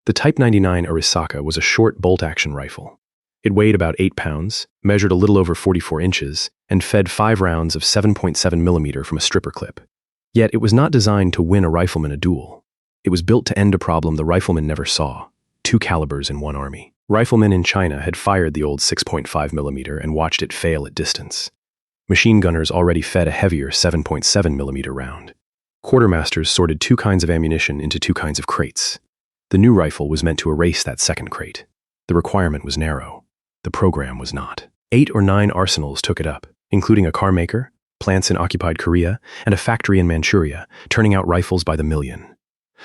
The Type 99 Arisaka was a short bolt-action rifle. It weighed about 8 pounds, measured a little over 44 inches, and fed 5 rounds of 7.7 millimeter from a stripper clip. Yet it was not designed to win a rifleman a duel. It was built to end a problem the rifleman never saw: 2 calibers in one army. Riflemen in China had fired the old 6.5 millimeter and watched it fail at distance. Machine gunners already fed a heavier 7.7 millimeter round. Quartermasters sorted 2 kinds of ammunition into 2 kinds of crates. The new rifle was meant to erase that second crate. The requirement was narrow. The program was not. 8 or 9 arsenals took it up, including a car maker, plants in occupied Korea, and a factory in Manchuria, turning out rifles by the million.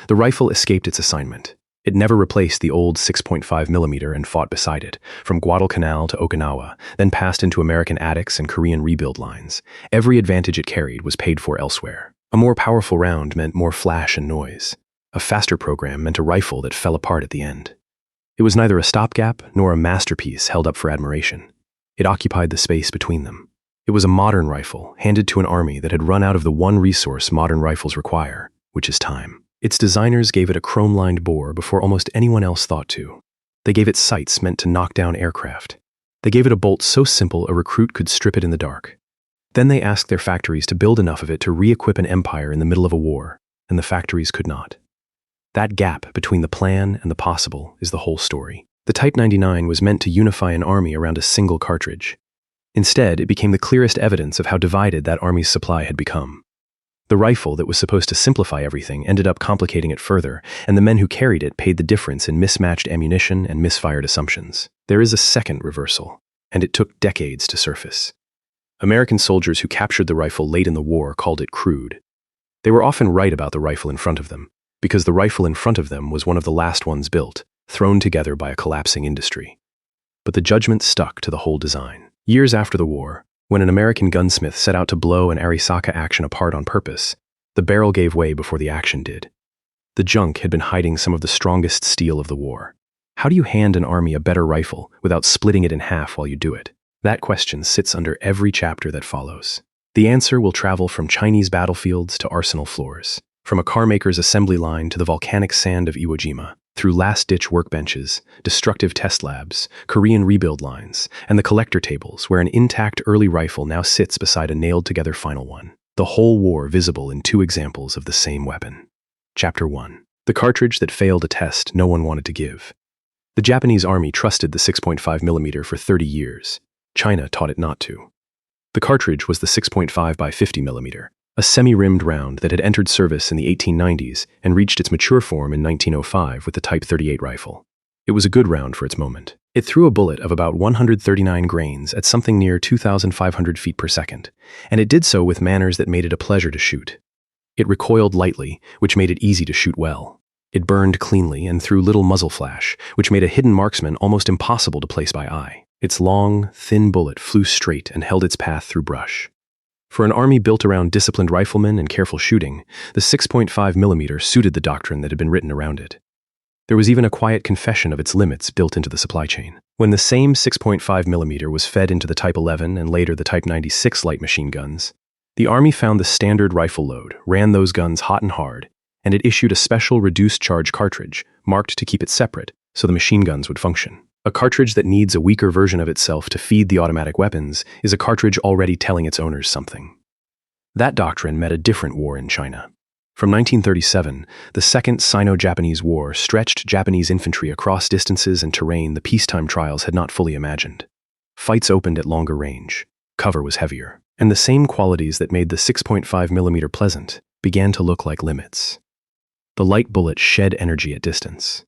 The rifle escaped its assignment. It never replaced the old 6.5 millimeter and fought beside it, from Guadalcanal to Okinawa, then passed into American attics and Korean rebuild lines. Every advantage it carried was paid for elsewhere. A more powerful round meant more flash and noise. A faster program meant a rifle that fell apart at the end. It was neither a stopgap nor a masterpiece held up for admiration. It occupied the space between them. It was a modern rifle handed to an army that had run out of the one resource modern rifles require, which is time. Its designers gave it a chrome-lined bore before almost anyone else thought to. They gave it sights meant to knock down aircraft. They gave it a bolt so simple a recruit could strip it in the dark. Then they asked their factories to build enough of it to re-equip an empire in the middle of a war, and the factories could not. That gap between the plan and the possible is the whole story. The Type 99 was meant to unify an army around a single cartridge. Instead, it became the clearest evidence of how divided that army's supply had become. The rifle that was supposed to simplify everything ended up complicating it further, and the men who carried it paid the difference in mismatched ammunition and misfired assumptions. There is a second reversal, and it took decades to surface. American soldiers who captured the rifle late in the war called it crude. They were often right about the rifle in front of them, because the rifle in front of them was one of the last ones built, thrown together by a collapsing industry. But the judgment stuck to the whole design. Years after the war, when an American gunsmith set out to blow an Arisaka action apart on purpose, the barrel gave way before the action did. The junk had been hiding some of the strongest steel of the war. How do you hand an army a better rifle without splitting it in half while you do it? That question sits under every chapter that follows. The answer will travel from Chinese battlefields to arsenal floors, from a carmaker's assembly line to the volcanic sand of Iwo Jima, through last-ditch workbenches, destructive test labs, Korean rebuild lines, and the collector tables where an intact early rifle now sits beside a nailed-together final one. The whole war visible in 2 examples of the same weapon. Chapter 1. The cartridge that failed a test no one wanted to give. The Japanese army trusted the 6.5 millimeter for 30 years. China taught it not to. The cartridge was the 6.5 by 50 millimeter, a semi-rimmed round that had entered service in the 1890s and reached its mature form in 1905 with the Type 38 rifle. It was a good round for its moment. It threw a bullet of about 139 grains at something near 2,500 feet per second, and it did so with manners that made it a pleasure to shoot. It recoiled lightly, which made it easy to shoot well. It burned cleanly and threw little muzzle flash, which made a hidden marksman almost impossible to place by eye. Its long, thin bullet flew straight and held its path through brush. For an army built around disciplined riflemen and careful shooting, the 6.5 millimeter suited the doctrine that had been written around it. There was even a quiet confession of its limits built into the supply chain. When the same 6.5 millimeter was fed into the Type 11 and later the Type 96 light machine guns, the Army found the standard rifle load, ran those guns hot and hard, and it issued a special reduced charge cartridge, marked to keep it separate, so the machine guns would function. A cartridge that needs a weaker version of itself to feed the automatic weapons is a cartridge already telling its owners something. That doctrine met a different war in China. From 1937, the Second Sino-Japanese War stretched Japanese infantry across distances and terrain the peacetime trials had not fully imagined. Fights opened at longer range, cover was heavier, and the same qualities that made the 6.5 millimeter pleasant began to look like limits. The light bullet shed energy at distance.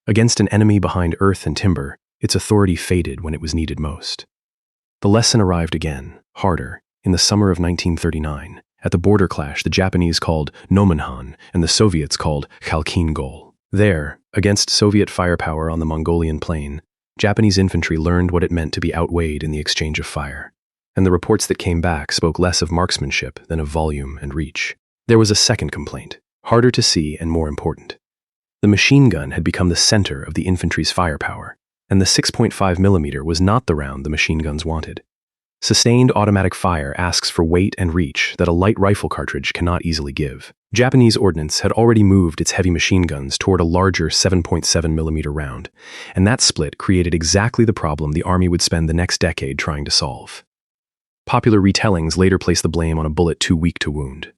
Against an enemy behind earth and timber, its authority faded when it was needed most. The lesson arrived again, harder, in the summer of 1939, at the border clash the Japanese called Nomonhan and the Soviets called Khalkhin Gol. There, against Soviet firepower on the Mongolian plain, Japanese infantry learned what it meant to be outweighed in the exchange of fire, and the reports that came back spoke less of marksmanship than of volume and reach. There was a second complaint, harder to see and more important. The machine gun had become the center of the infantry's firepower, and the 6.5 millimeter was not the round the machine guns wanted. Sustained automatic fire asks for weight and reach that a light rifle cartridge cannot easily give. Japanese ordnance had already moved its heavy machine guns toward a larger 7.7mm round, and that split created exactly the problem the Army would spend the next decade trying to solve. Popular retellings later placed the blame on a bullet too weak to wound.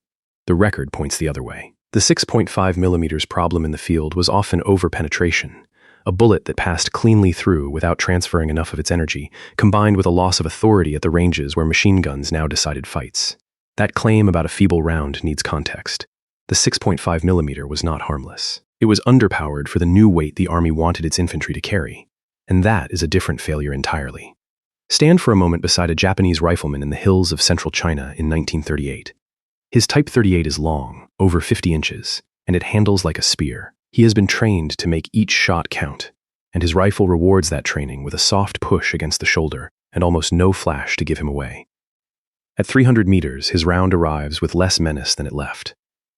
The record points the other way. The 6.5mm problem in the field was often overpenetration, a bullet that passed cleanly through without transferring enough of its energy, combined with a loss of authority at the ranges where machine guns now decided fights. That claim about a feeble round needs context. The 6.5mm was not harmless. It was underpowered for the new weight the Army wanted its infantry to carry, and that is a different failure entirely. Stand for a moment beside a Japanese rifleman in the hills of central China in 1938. His Type 38 is long, over 50 inches, and it handles like a spear. He has been trained to make each shot count, and his rifle rewards that training with a soft push against the shoulder and almost no flash to give him away. At 300 meters, his round arrives with less menace than it left.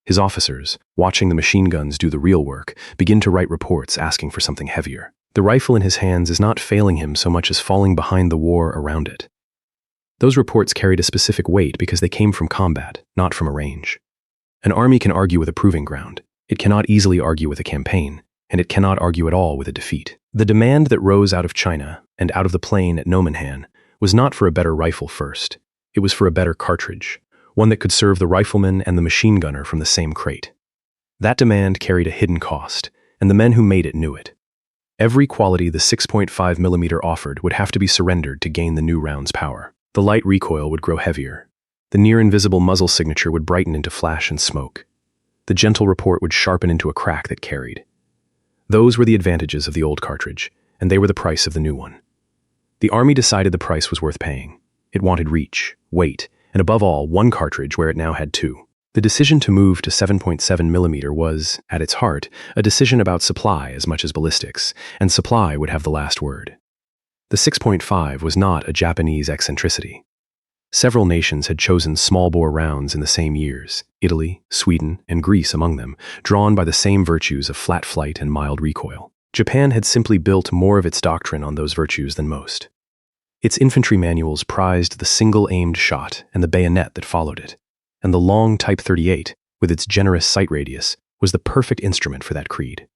His officers, watching the machine guns do the real work, begin to write reports asking for something heavier. The rifle in his hands is not failing him so much as falling behind the war around it. Those reports carried a specific weight because they came from combat, not from a range. An army can argue with a proving ground. It cannot easily argue with a campaign, and it cannot argue at all with a defeat. The demand that rose out of China and out of the plain at Nomonhan was not for a better rifle first. It was for a better cartridge, one that could serve the rifleman and the machine gunner from the same crate. That demand carried a hidden cost, and the men who made it knew it. Every quality the 6.5mm offered would have to be surrendered to gain the new round's power. The light recoil would grow heavier. The near-invisible muzzle signature would brighten into flash and smoke. The gentle report would sharpen into a crack that carried. Those were the advantages of the old cartridge, and they were the price of the new one. The Army decided the price was worth paying. It wanted reach, weight, and above all, one cartridge where it now had two. The decision to move to 7.7mm was, at its heart, a decision about supply as much as ballistics, and supply would have the last word. The 6.5 was not a Japanese eccentricity. Several nations had chosen small-bore rounds in the same years, Italy, Sweden, and Greece among them, drawn by the same virtues of flat flight and mild recoil. Japan had simply built more of its doctrine on those virtues than most. Its infantry manuals prized the single-aimed shot and the bayonet that followed it, and the long Type 38, with its generous sight radius, was the perfect instrument for that creed.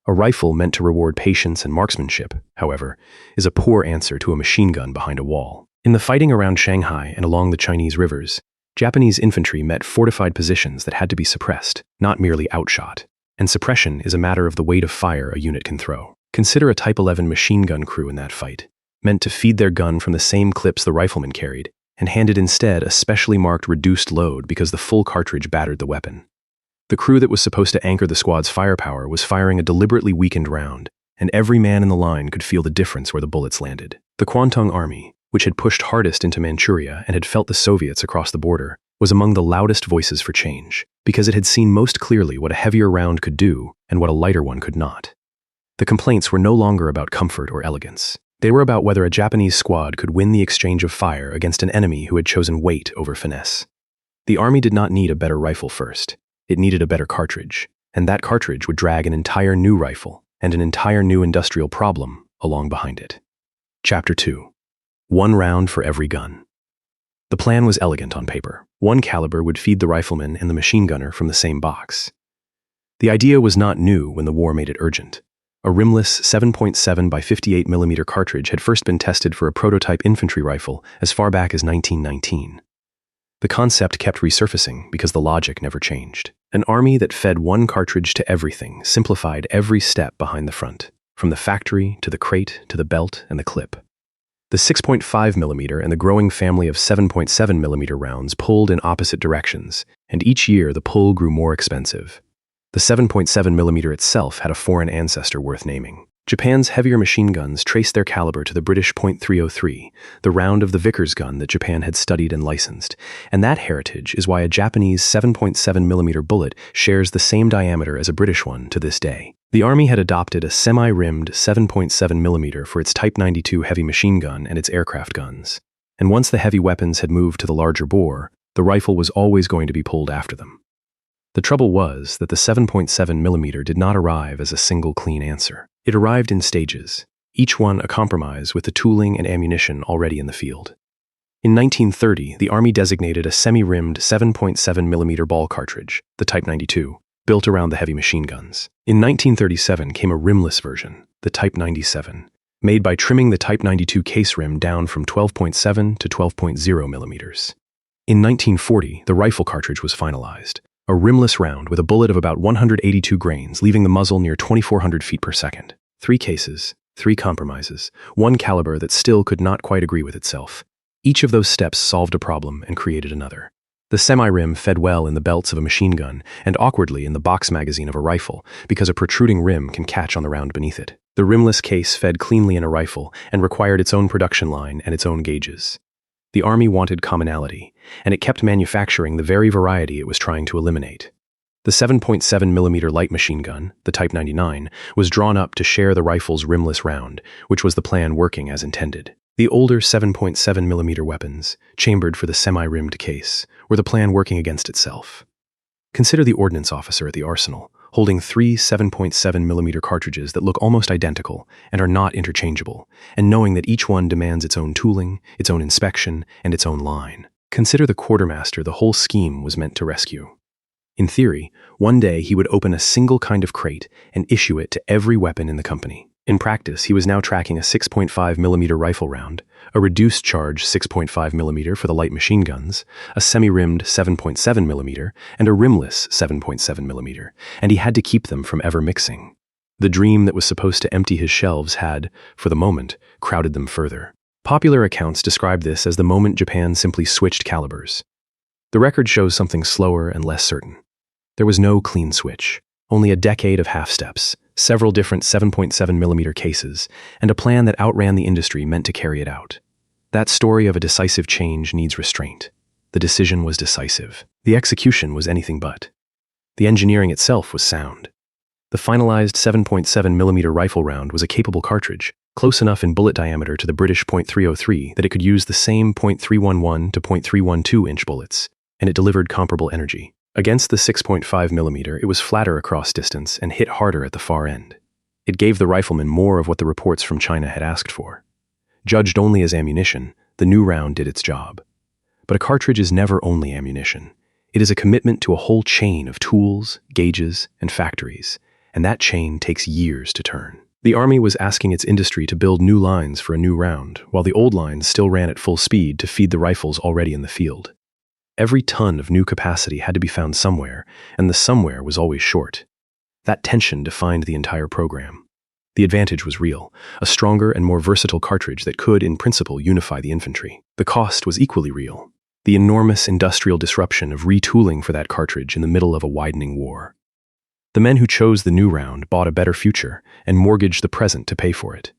A rifle meant to reward patience and marksmanship, however, is a poor answer to a machine gun behind a wall. In the fighting around Shanghai and along the Chinese rivers, Japanese infantry met fortified positions that had to be suppressed, not merely outshot, and suppression is a matter of the weight of fire a unit can throw. Consider a Type 11 machine gun crew in that fight, meant to feed their gun from the same clips the riflemen carried, and handed instead a specially marked reduced load because the full cartridge battered the weapon. The crew that was supposed to anchor the squad's firepower was firing a deliberately weakened round, and every man in the line could feel the difference where the bullets landed. The Kwantung Army, which had pushed hardest into Manchuria and had felt the Soviets across the border, was among the loudest voices for change, because it had seen most clearly what a heavier round could do and what a lighter one could not. The complaints were no longer about comfort or elegance. They were about whether a Japanese squad could win the exchange of fire against an enemy who had chosen weight over finesse. The Army did not need a better rifle first. It needed a better cartridge, and that cartridge would drag an entire new rifle and an entire new industrial problem along behind it. Chapter 2. One round for every gun. The plan was elegant on paper. One caliber would feed the rifleman and the machine gunner from the same box. The idea was not new when the war made it urgent. A rimless 7.7 by 58mm cartridge had first been tested for a prototype infantry rifle as far back as 1919. The concept kept resurfacing because the logic never changed. An army that fed one cartridge to everything simplified every step behind the front, from the factory to the crate to the belt and the clip. The 6.5mm and the growing family of 7.7mm rounds pulled in opposite directions, and each year the pull grew more expensive. The 7.7mm itself had a foreign ancestor worth naming. Japan's heavier machine guns traced their caliber to the British .303, the round of the Vickers gun that Japan had studied and licensed, and that heritage is why a Japanese 7.7mm bullet shares the same diameter as a British one to this day. The Army had adopted a semi-rimmed 7.7mm for its Type 92 heavy machine gun and its aircraft guns, and once the heavy weapons had moved to the larger bore, the rifle was always going to be pulled after them. The trouble was that the 7.7mm did not arrive as a single clean answer. It arrived in stages, each one a compromise with the tooling and ammunition already in the field. In 1930, the Army designated a semi-rimmed 7.7mm ball cartridge, the Type 92, built around the heavy machine guns. In 1937 came a rimless version, the Type 97, made by trimming the Type 92 case rim down from 12.7 to 12.0 millimeters. In 1940, the rifle cartridge was finalized, a rimless round with a bullet of about 182 grains, leaving the muzzle near 2,400 feet per second. 3 cases, 3 compromises, 1 caliber that still could not quite agree with itself. Each of those steps solved a problem and created another. The semi-rim fed well in the belts of a machine gun and awkwardly in the box magazine of a rifle because a protruding rim can catch on the round beneath it. The rimless case fed cleanly in a rifle and required its own production line and its own gauges. The Army wanted commonality, and it kept manufacturing the very variety it was trying to eliminate. The 7.7mm light machine gun, the Type 99, was drawn up to share the rifle's rimless round, which was the plan working as intended. The older 7.7mm weapons, chambered for the semi-rimmed case, were the plan working against itself. Consider the ordnance officer at the arsenal, holding 3 7.7mm cartridges that look almost identical and are not interchangeable, and knowing that each one demands its own tooling, its own inspection, and its own line. Consider the quartermaster the whole scheme was meant to rescue. In theory, one day he would open a single kind of crate and issue it to every weapon in the company. In practice, he was now tracking a 6.5mm rifle round, a reduced charge 6.5mm for the light machine guns, a semi-rimmed 7.7mm, and a rimless 7.7mm, and he had to keep them from ever mixing. The dream that was supposed to empty his shelves had, for the moment, crowded them further. Popular accounts describe this as the moment Japan simply switched calibers. The record shows something slower and less certain. There was no clean switch, only a decade of half-steps, several different 7.7mm cases, and a plan that outran the industry meant to carry it out. That story of a decisive change needs restraint. The decision was decisive. The execution was anything but. The engineering itself was sound. The finalized 7.7mm rifle round was a capable cartridge, close enough in bullet diameter to the British .303 that it could use the same .311 to .312 inch bullets, and it delivered comparable energy. Against the 6.5mm, it was flatter across distance and hit harder at the far end. It gave the rifleman more of what the reports from China had asked for. Judged only as ammunition, the new round did its job. But a cartridge is never only ammunition. It is a commitment to a whole chain of tools, gauges, and factories, and that chain takes years to turn. The Army was asking its industry to build new lines for a new round, while the old lines still ran at full speed to feed the rifles already in the field. Every ton of new capacity had to be found somewhere, and the somewhere was always short. That tension defined the entire program. The advantage was real, a stronger and more versatile cartridge that could, in principle, unify the infantry. The cost was equally real, the enormous industrial disruption of retooling for that cartridge in the middle of a widening war. The men who chose the new round bought a better future and mortgaged the present to pay for it.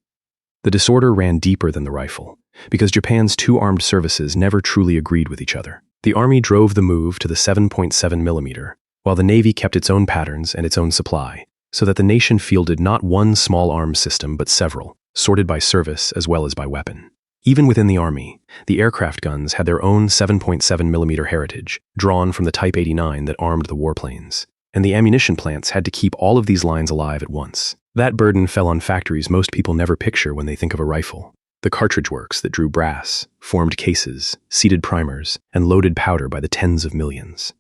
The disorder ran deeper than the rifle, because Japan's two armed services never truly agreed with each other. The Army drove the move to the 7.7mm, while the Navy kept its own patterns and its own supply, so that the nation fielded not one small arms system but several, sorted by service as well as by weapon. Even within the Army, the aircraft guns had their own 7.7mm heritage, drawn from the Type 89 that armed the warplanes, and the ammunition plants had to keep all of these lines alive at once. That burden fell on factories most people never picture when they think of a rifle. The cartridge works that drew brass, formed cases, seeded primers, and loaded powder by the tens of millions.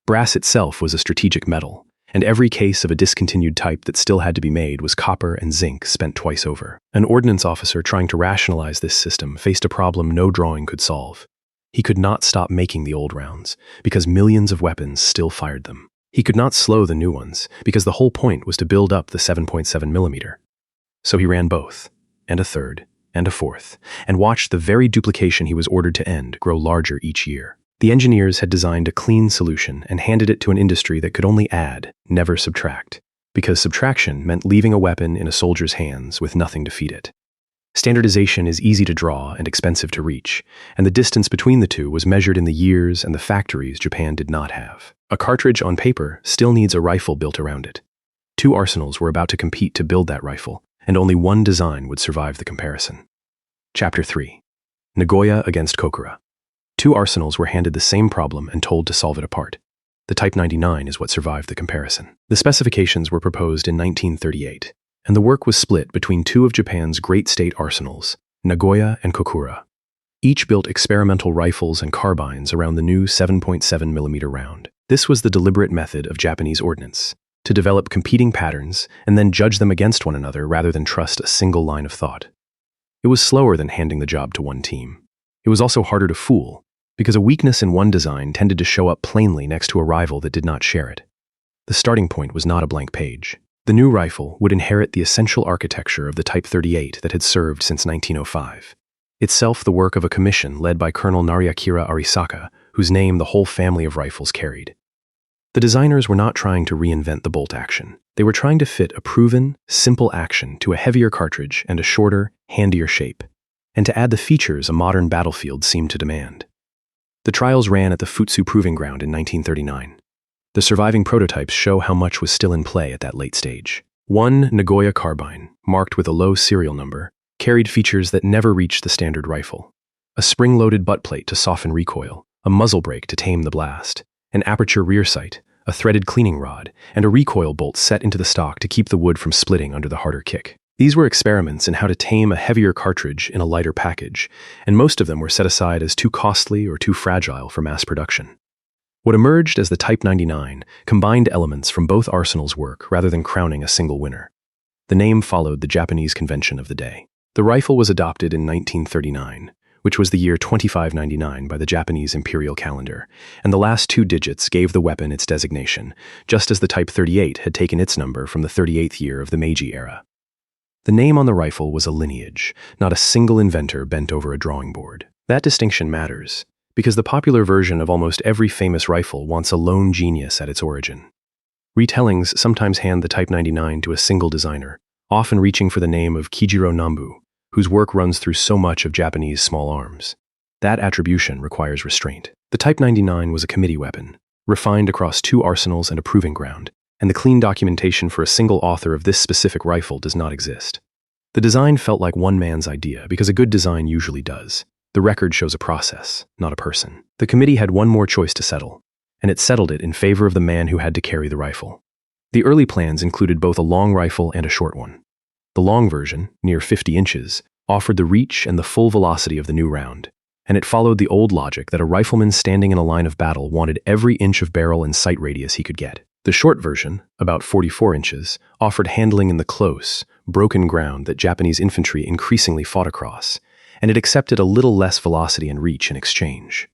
Brass itself was a strategic metal, and every case of a discontinued type that still had to be made was copper and zinc spent twice over. An ordnance officer trying to rationalize this system faced a problem no drawing could solve. He could not stop making the old rounds, because millions of weapons still fired them. He could not slow the new ones, because the whole point was to build up the 7.7mm. So he ran both, and a third, and a fourth, and watched the very duplication he was ordered to end grow larger each year. The engineers had designed a clean solution and handed it to an industry that could only add, never subtract, because subtraction meant leaving a weapon in a soldier's hands with nothing to feed it. Standardization is easy to draw and expensive to reach, and the distance between the two was measured in the years and the factories Japan did not have. A cartridge on paper still needs a rifle built around it. Two arsenals were about to compete to build that rifle, and only one design would survive the comparison. Chapter 3. Nagoya against Kokura. Two arsenals were handed the same problem and told to solve it apart. The Type 99 is what survived the comparison. The specifications were proposed in 1938, and the work was split between two of Japan's great state arsenals, Nagoya and Kokura. Each built experimental rifles and carbines around the new 7.7mm round. This was the deliberate method of Japanese ordnance, to develop competing patterns and then judge them against one another rather than trust a single line of thought. It was slower than handing the job to one team. It was also harder to fool, because a weakness in one design tended to show up plainly next to a rival that did not share it. The starting point was not a blank page. The new rifle would inherit the essential architecture of the Type 38 that had served since 1905. Itself the work of a commission led by Colonel Nariakira Arisaka, whose name the whole family of rifles carried. The designers were not trying to reinvent the bolt action. They were trying to fit a proven, simple action to a heavier cartridge and a shorter, handier shape, and to add the features a modern battlefield seemed to demand. The trials ran at the Futsu Proving Ground in 1939. The surviving prototypes show how much was still in play at that late stage. One Nagoya carbine, marked with a low serial number, carried features that never reached the standard rifle. A spring-loaded butt plate to soften recoil, a muzzle brake to tame the blast, an aperture rear sight, a threaded cleaning rod, and a recoil bolt set into the stock to keep the wood from splitting under the harder kick. These were experiments in how to tame a heavier cartridge in a lighter package, and most of them were set aside as too costly or too fragile for mass production. What emerged as the Type 99 combined elements from both arsenals' work rather than crowning a single winner. The name followed the Japanese convention of the day. The rifle was adopted in 1939, which was the year 2599 by the Japanese imperial calendar, and the last two digits gave the weapon its designation, just as the Type 38 had taken its number from the 38th year of the Meiji era. The name on the rifle was a lineage, not a single inventor bent over a drawing board. That distinction matters, because the popular version of almost every famous rifle wants a lone genius at its origin. Retellings sometimes hand the Type 99 to a single designer, often reaching for the name of Kijiro Nambu, whose work runs through so much of Japanese small arms. That attribution requires restraint. The Type 99 was a committee weapon, refined across two arsenals and a proving ground, and the clean documentation for a single author of this specific rifle does not exist. The design felt like one man's idea, because a good design usually does. The record shows a process, not a person. The committee had one more choice to settle, and it settled it in favor of the man who had to carry the rifle. The early plans included both a long rifle and a short one. The long version, near 50 inches, offered the reach and the full velocity of the new round, and it followed the old logic that a rifleman standing in a line of battle wanted every inch of barrel and sight radius he could get. The short version, about 44 inches, offered handling in the close, broken ground that Japanese infantry increasingly fought across, and it accepted a little less velocity and reach in exchange.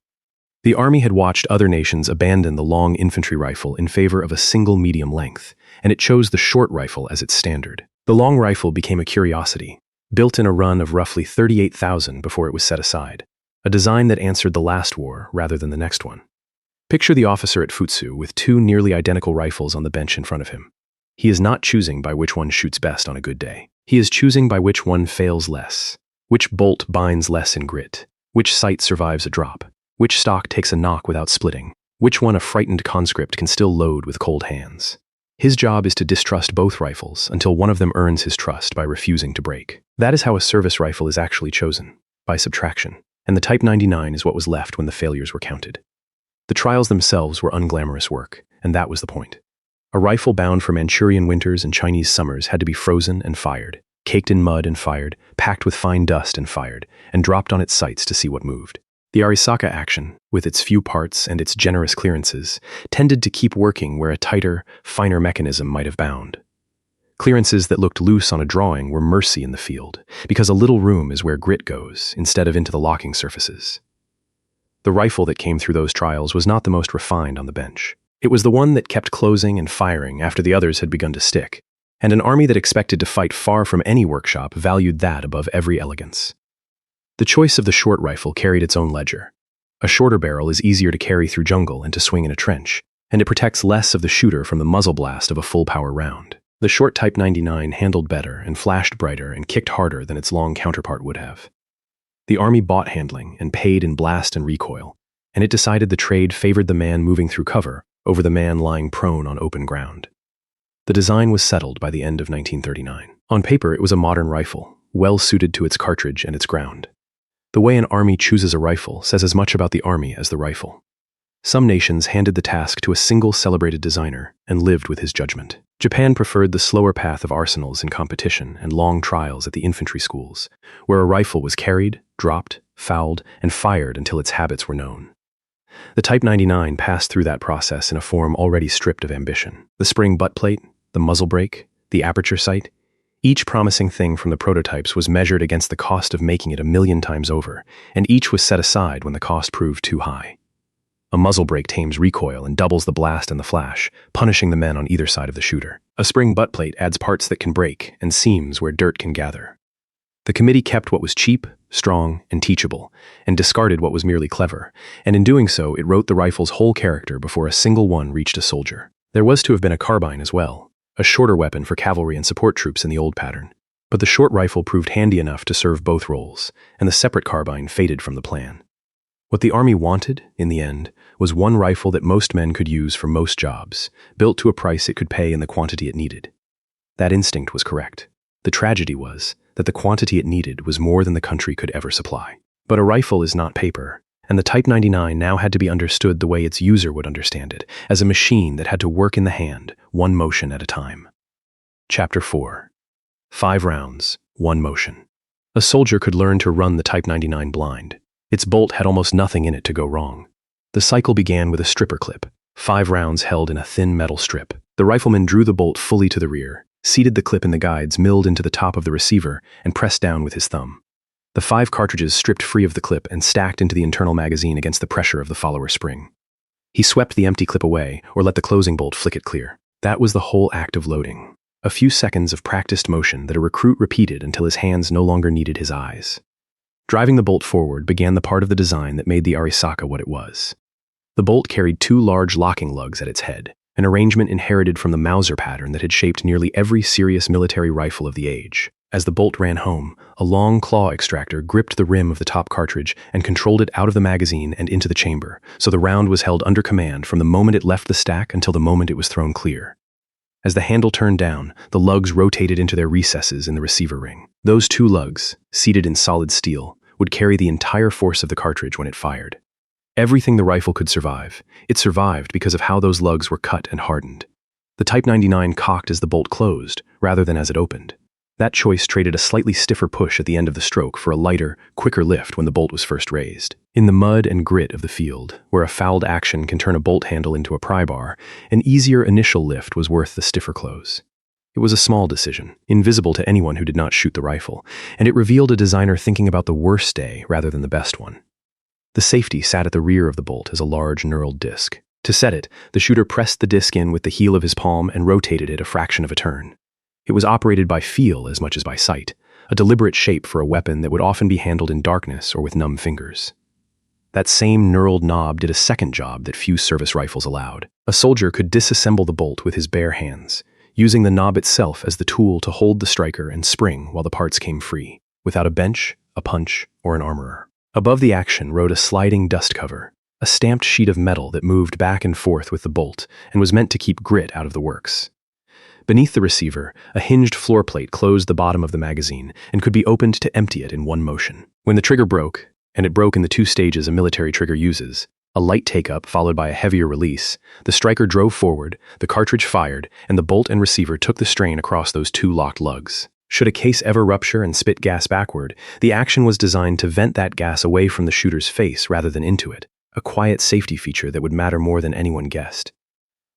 The army had watched other nations abandon the long infantry rifle in favor of a single medium length, and it chose the short rifle as its standard. The long rifle became a curiosity, built in a run of roughly 38,000 before it was set aside, a design that answered the last war rather than the next one. Picture the officer at Futsu with two nearly identical rifles on the bench in front of him. He is not choosing by which one shoots best on a good day. He is choosing by which one fails less, which bolt binds less in grit, which sight survives a drop, which stock takes a knock without splitting, which one a frightened conscript can still load with cold hands. His job is to distrust both rifles until one of them earns his trust by refusing to break. That is how a service rifle is actually chosen, by subtraction, and the Type 99 is what was left when the failures were counted. The trials themselves were unglamorous work, and that was the point. A rifle bound for Manchurian winters and Chinese summers had to be frozen and fired, caked in mud and fired, packed with fine dust and fired, and dropped on its sights to see what moved. The Arisaka action, with its few parts and its generous clearances, tended to keep working where a tighter, finer mechanism might have bound. Clearances that looked loose on a drawing were mercy in the field, because a little room is where grit goes, instead of into the locking surfaces. The rifle that came through those trials was not the most refined on the bench. It was the one that kept closing and firing after the others had begun to stick, and an army that expected to fight far from any workshop valued that above every elegance. The choice of the short rifle carried its own ledger. A shorter barrel is easier to carry through jungle and to swing in a trench, and it protects less of the shooter from the muzzle blast of a full-power round. The short Type 99 handled better and flashed brighter and kicked harder than its long counterpart would have. The army bought handling and paid in blast and recoil, and it decided the trade favored the man moving through cover over the man lying prone on open ground. The design was settled by the end of 1939. On paper, it was a modern rifle, well suited to its cartridge and its ground. The way an army chooses a rifle says as much about the army as the rifle. Some nations handed the task to a single celebrated designer and lived with his judgment. Japan preferred the slower path of arsenals in competition and long trials at the infantry schools, where a rifle was carried, dropped, fouled, and fired until its habits were known. The Type 99 passed through that process in a form already stripped of ambition. The spring butt plate, the muzzle brake, the aperture sight, each promising thing from the prototypes was measured against the cost of making it 1,000,000 times over, and each was set aside when the cost proved too high. A muzzle brake tames recoil and doubles the blast and the flash, punishing the men on either side of the shooter. A spring butt plate adds parts that can break and seams where dirt can gather. The committee kept what was cheap, strong, and teachable, and discarded what was merely clever, and in doing so it wrote the rifle's whole character before a single one reached a soldier. There was to have been a carbine as well, a shorter weapon for cavalry and support troops in the old pattern. But the short rifle proved handy enough to serve both roles, and the separate carbine faded from the plan. What the army wanted, in the end, was one rifle that most men could use for most jobs, built to a price it could pay in the quantity it needed. That instinct was correct. The tragedy was that the quantity it needed was more than the country could ever supply. But a rifle is not paper, and the Type 99 now had to be understood the way its user would understand it, as a machine that had to work in the hand, one motion at a time. Chapter 4. 5 rounds, 1 motion. A soldier could learn to run the Type 99 blind. Its bolt had almost nothing in it to go wrong. The cycle began with a stripper clip, 5 rounds held in a thin metal strip. The rifleman drew the bolt fully to the rear, seated the clip in the guides milled into the top of the receiver, and pressed down with his thumb. The 5 cartridges stripped free of the clip and stacked into the internal magazine against the pressure of the follower spring. He swept the empty clip away, or let the closing bolt flick it clear. That was the whole act of loading. A few seconds of practiced motion that a recruit repeated until his hands no longer needed his eyes. Driving the bolt forward began the part of the design that made the Arisaka what it was. The bolt carried 2 large locking lugs at its head, an arrangement inherited from the Mauser pattern that had shaped nearly every serious military rifle of the age. As the bolt ran home, a long claw extractor gripped the rim of the top cartridge and controlled it out of the magazine and into the chamber, so the round was held under command from the moment it left the stack until the moment it was thrown clear. As the handle turned down, the lugs rotated into their recesses in the receiver ring. Those 2 lugs, seated in solid steel, would carry the entire force of the cartridge when it fired. Everything the rifle could survive, it survived because of how those lugs were cut and hardened. The Type 99 cocked as the bolt closed, rather than as it opened. That choice traded a slightly stiffer push at the end of the stroke for a lighter, quicker lift when the bolt was first raised. In the mud and grit of the field, where a fouled action can turn a bolt handle into a pry bar, an easier initial lift was worth the stiffer close. It was a small decision, invisible to anyone who did not shoot the rifle, and it revealed a designer thinking about the worst day rather than the best one. The safety sat at the rear of the bolt as a large knurled disc. To set it, the shooter pressed the disc in with the heel of his palm and rotated it a fraction of a turn. It was operated by feel as much as by sight, a deliberate shape for a weapon that would often be handled in darkness or with numb fingers. That same knurled knob did a second job that few service rifles allowed. A soldier could disassemble the bolt with his bare hands, using the knob itself as the tool to hold the striker and spring while the parts came free, without a bench, a punch, or an armorer. Above the action rode a sliding dust cover, a stamped sheet of metal that moved back and forth with the bolt and was meant to keep grit out of the works. Beneath the receiver, a hinged floor plate closed the bottom of the magazine and could be opened to empty it in one motion. When the trigger broke, and it broke in the 2 stages a military trigger uses, a light take-up followed by a heavier release, the striker drove forward, the cartridge fired, and the bolt and receiver took the strain across those 2 locked lugs. Should a case ever rupture and spit gas backward, the action was designed to vent that gas away from the shooter's face rather than into it, a quiet safety feature that would matter more than anyone guessed.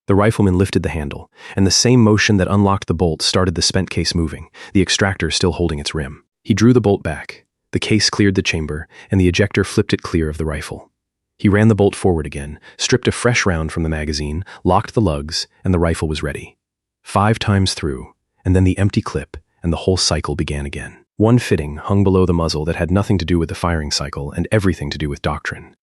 The rifleman lifted the handle, and the same motion that unlocked the bolt started the spent case moving, the extractor still holding its rim. He drew the bolt back, the case cleared the chamber, and the ejector flipped it clear of the rifle. He ran the bolt forward again, stripped a fresh round from the magazine, locked the lugs, and the rifle was ready. 5 times through, and then the empty clip, and the whole cycle began again. One fitting hung below the muzzle that had nothing to do with the firing cycle and everything to do with doctrine.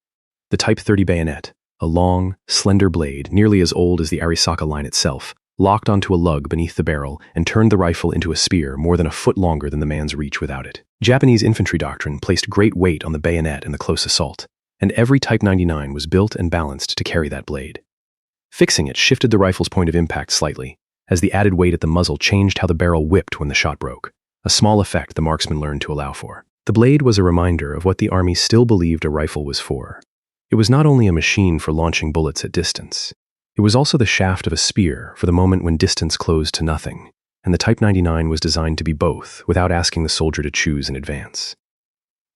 The Type 30 bayonet, a long, slender blade nearly as old as the Arisaka line itself, locked onto a lug beneath the barrel and turned the rifle into a spear more than a foot longer than the man's reach without it. Japanese infantry doctrine placed great weight on the bayonet in the close assault, and every Type 99 was built and balanced to carry that blade. Fixing it shifted the rifle's point of impact slightly, as the added weight at the muzzle changed how the barrel whipped when the shot broke, a small effect the marksman learned to allow for. The blade was a reminder of what the army still believed a rifle was for. It was not only a machine for launching bullets at distance. It was also the shaft of a spear for the moment when distance closed to nothing, and the Type 99 was designed to be both without asking the soldier to choose in advance.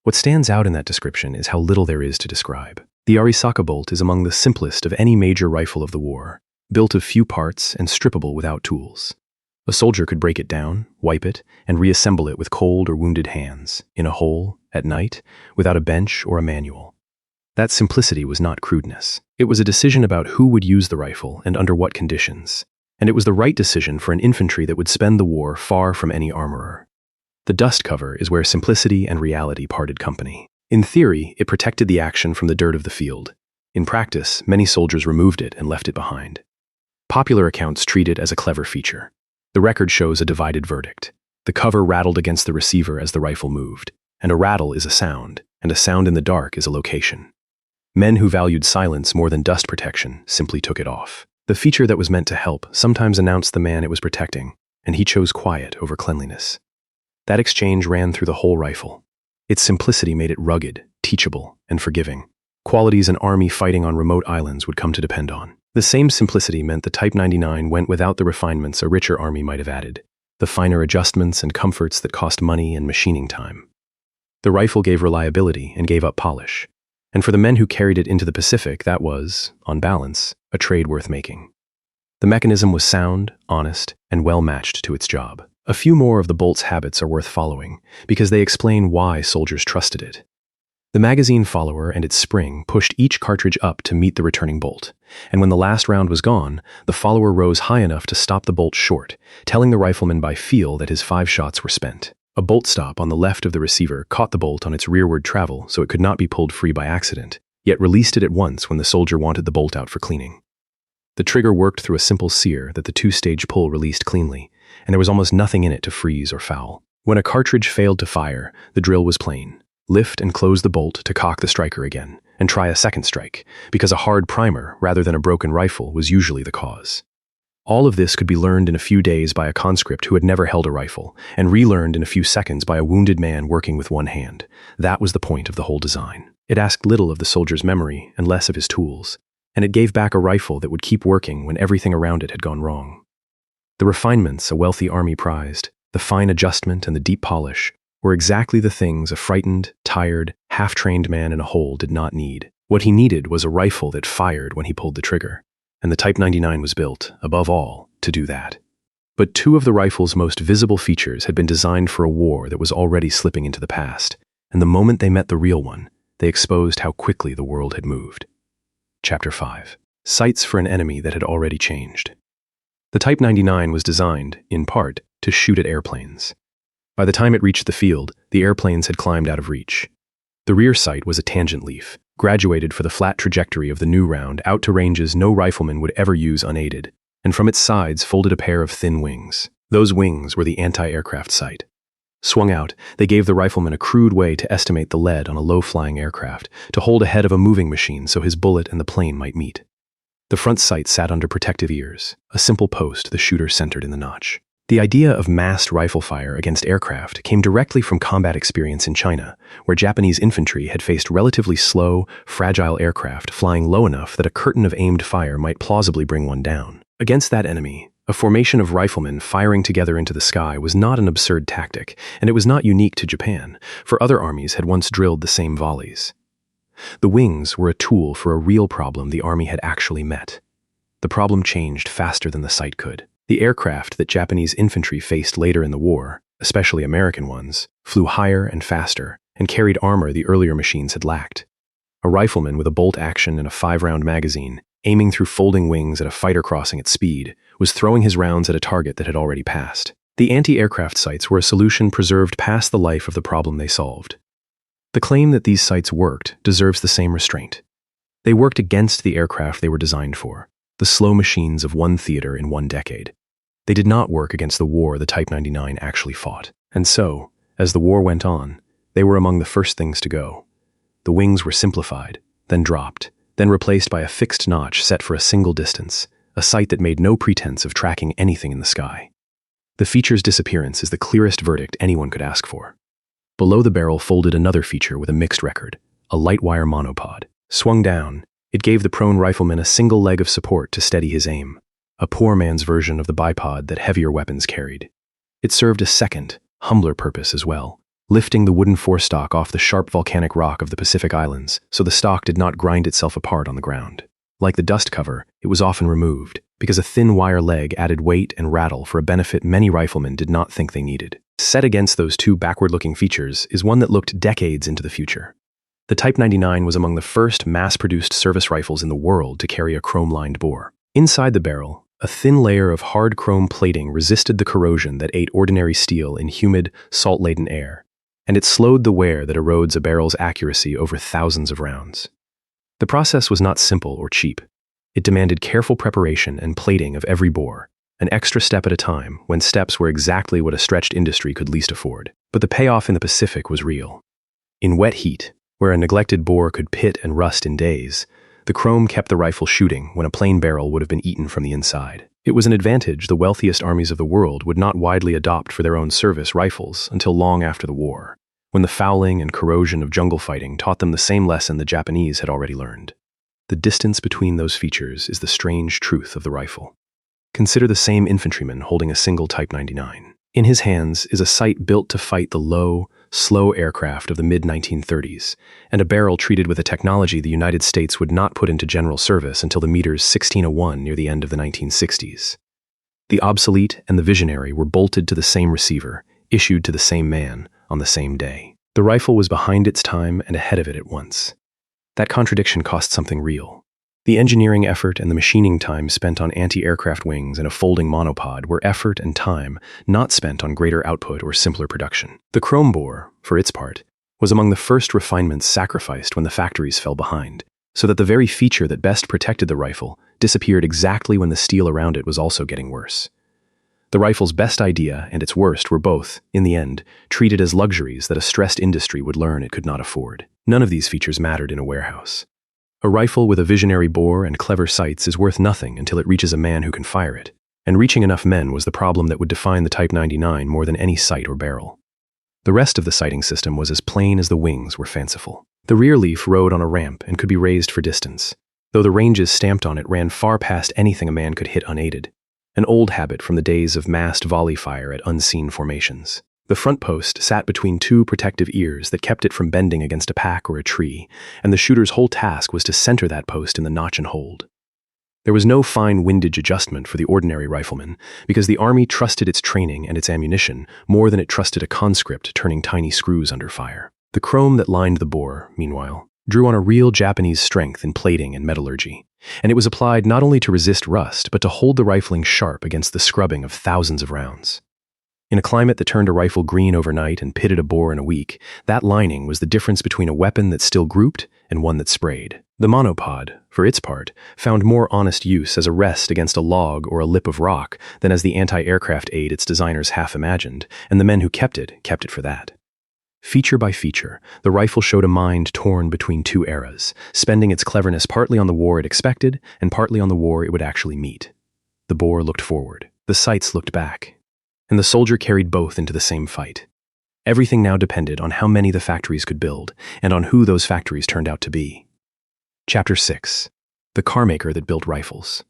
What stands out in that description is how little there is to describe. The Arisaka bolt is among the simplest of any major rifle of the war, built of few parts and strippable without tools. A soldier could break it down, wipe it, and reassemble it with cold or wounded hands, in a hole, at night, without a bench or a manual. That simplicity was not crudeness. It was a decision about who would use the rifle and under what conditions, and it was the right decision for an infantry that would spend the war far from any armorer. The dust cover is where simplicity and reality parted company. In theory, it protected the action from the dirt of the field. In practice, many soldiers removed it and left it behind. Popular accounts treat it as a clever feature. The record shows a divided verdict. The cover rattled against the receiver as the rifle moved, and a rattle is a sound, and a sound in the dark is a location. Men who valued silence more than dust protection simply took it off. The feature that was meant to help sometimes announced the man it was protecting, and he chose quiet over cleanliness. That exchange ran through the whole rifle. Its simplicity made it rugged, teachable, and forgiving, qualities an army fighting on remote islands would come to depend on. The same simplicity meant the Type 99 went without the refinements a richer army might have added, the finer adjustments and comforts that cost money and machining time. The rifle gave reliability and gave up polish, and for the men who carried it into the Pacific, that was, on balance, a trade worth making. The mechanism was sound, honest, and well matched to its job. A few more of the bolt's habits are worth following, because they explain why soldiers trusted it. The magazine follower and its spring pushed each cartridge up to meet the returning bolt, and when the last round was gone, the follower rose high enough to stop the bolt short, telling the rifleman by feel that his 5 shots were spent. A bolt stop on the left of the receiver caught the bolt on its rearward travel so it could not be pulled free by accident, yet released it at once when the soldier wanted the bolt out for cleaning. The trigger worked through a simple sear that the 2-stage pull released cleanly, and there was almost nothing in it to freeze or foul. When a cartridge failed to fire, the drill was plain. Lift and close the bolt to cock the striker again, and try a second strike, because a hard primer rather than a broken rifle was usually the cause. All of this could be learned in a few days by a conscript who had never held a rifle, and relearned in a few seconds by a wounded man working with one hand. That was the point of the whole design. It asked little of the soldier's memory and less of his tools, and it gave back a rifle that would keep working when everything around it had gone wrong. The refinements a wealthy army prized, the fine adjustment and the deep polish, were exactly the things a frightened, tired, half-trained man in a hole did not need. What he needed was a rifle that fired when he pulled the trigger, and the Type 99 was built, above all, to do that. But 2 of the rifle's most visible features had been designed for a war that was already slipping into the past, and the moment they met the real one, they exposed how quickly the world had moved. Chapter 5. Sights for an enemy that had already changed. The Type 99 was designed, in part, to shoot at airplanes. By the time it reached the field, the airplanes had climbed out of reach. The rear sight was a tangent leaf, graduated for the flat trajectory of the new round out to ranges no rifleman would ever use unaided, and from its sides folded a pair of thin wings. Those wings were the anti-aircraft sight. Swung out, they gave the rifleman a crude way to estimate the lead on a low-flying aircraft, to hold ahead of a moving machine so his bullet and the plane might meet. The front sight sat under protective ears, a simple post the shooter centered in the notch. The idea of massed rifle fire against aircraft came directly from combat experience in China, where Japanese infantry had faced relatively slow, fragile aircraft flying low enough that a curtain of aimed fire might plausibly bring one down. Against that enemy, a formation of riflemen firing together into the sky was not an absurd tactic, and it was not unique to Japan, for other armies had once drilled the same volleys. The wings were a tool for a real problem the army had actually met. The problem changed faster than the sight could. The aircraft that Japanese infantry faced later in the war, especially American ones, flew higher and faster and carried armor the earlier machines had lacked. A rifleman with a bolt action and a 5-round magazine, aiming through folding wings at a fighter crossing at speed, was throwing his rounds at a target that had already passed. The anti-aircraft sights were a solution preserved past the life of the problem they solved. The claim that these sights worked deserves the same restraint. They worked against the aircraft they were designed for, the slow machines of one theater in one decade. They did not work against the war the Type 99 actually fought. And so, as the war went on, they were among the first things to go. The wings were simplified, then dropped, then replaced by a fixed notch set for a single distance, a sight that made no pretense of tracking anything in the sky. The feature's disappearance is the clearest verdict anyone could ask for. Below the barrel folded another feature with a mixed record, a light wire monopod. Swung down, it gave the prone rifleman a single leg of support to steady his aim, a poor man's version of the bipod that heavier weapons carried. It served a second, humbler purpose as well, lifting the wooden forestock off the sharp volcanic rock of the Pacific Islands so the stock did not grind itself apart on the ground. Like the dust cover, it was often removed, because a thin wire leg added weight and rattle for a benefit many riflemen did not think they needed. Set against those two backward-looking features is one that looked decades into the future. The Type 99 was among the first mass-produced service rifles in the world to carry a chrome-lined bore. Inside the barrel, a thin layer of hard chrome plating resisted the corrosion that ate ordinary steel in humid, salt-laden air, and it slowed the wear that erodes a barrel's accuracy over thousands of rounds. The process was not simple or cheap. It demanded careful preparation and plating of every bore, an extra step at a time when steps were exactly what a stretched industry could least afford. But the payoff in the Pacific was real. In wet heat, where a neglected bore could pit and rust in days, the chrome kept the rifle shooting when a plain barrel would have been eaten from the inside. It was an advantage the wealthiest armies of the world would not widely adopt for their own service rifles until long after the war, when the fouling and corrosion of jungle fighting taught them the same lesson the Japanese had already learned. The distance between those features is the strange truth of the rifle. Consider the same infantryman holding a single Type 99. In his hands is a sight built to fight the low, slow aircraft of the mid-1930s, and a barrel treated with a technology the United States would not put into general service until the meters 1601 near the end of the 1960s. The obsolete and the visionary were bolted to the same receiver, issued to the same man, on the same day. The rifle was behind its time and ahead of it at once. That contradiction cost something real. The engineering effort and the machining time spent on anti-aircraft wings and a folding monopod were effort and time not spent on greater output or simpler production. The chrome bore, for its part, was among the first refinements sacrificed when the factories fell behind, so that the very feature that best protected the rifle disappeared exactly when the steel around it was also getting worse. The rifle's best idea and its worst were both, in the end, treated as luxuries that a stressed industry would learn it could not afford. None of these features mattered in a warehouse. A rifle with a visionary bore and clever sights is worth nothing until it reaches a man who can fire it, and reaching enough men was the problem that would define the Type 99 more than any sight or barrel. The rest of the sighting system was as plain as the wings were fanciful. The rear leaf rode on a ramp and could be raised for distance, though the ranges stamped on it ran far past anything a man could hit unaided, an old habit from the days of massed volley fire at unseen formations. The front post sat between two protective ears that kept it from bending against a pack or a tree, and the shooter's whole task was to center that post in the notch and hold. There was no fine windage adjustment for the ordinary rifleman, because the army trusted its training and its ammunition more than it trusted a conscript turning tiny screws under fire. The chrome that lined the bore, meanwhile, drew on a real Japanese strength in plating and metallurgy, and it was applied not only to resist rust, but to hold the rifling sharp against the scrubbing of thousands of rounds. In a climate that turned a rifle green overnight and pitted a bore in a week, that lining was the difference between a weapon that still grouped and one that sprayed. The monopod, for its part, found more honest use as a rest against a log or a lip of rock than as the anti-aircraft aid its designers half imagined, and the men who kept it for that. Feature by feature, the rifle showed a mind torn between two eras, spending its cleverness partly on the war it expected and partly on the war it would actually meet. The bore looked forward, the sights looked back, and the soldier carried both into the same fight. Everything now depended on how many the factories could build, and on who those factories turned out to be. Chapter 6. The Carmaker That Built Rifles.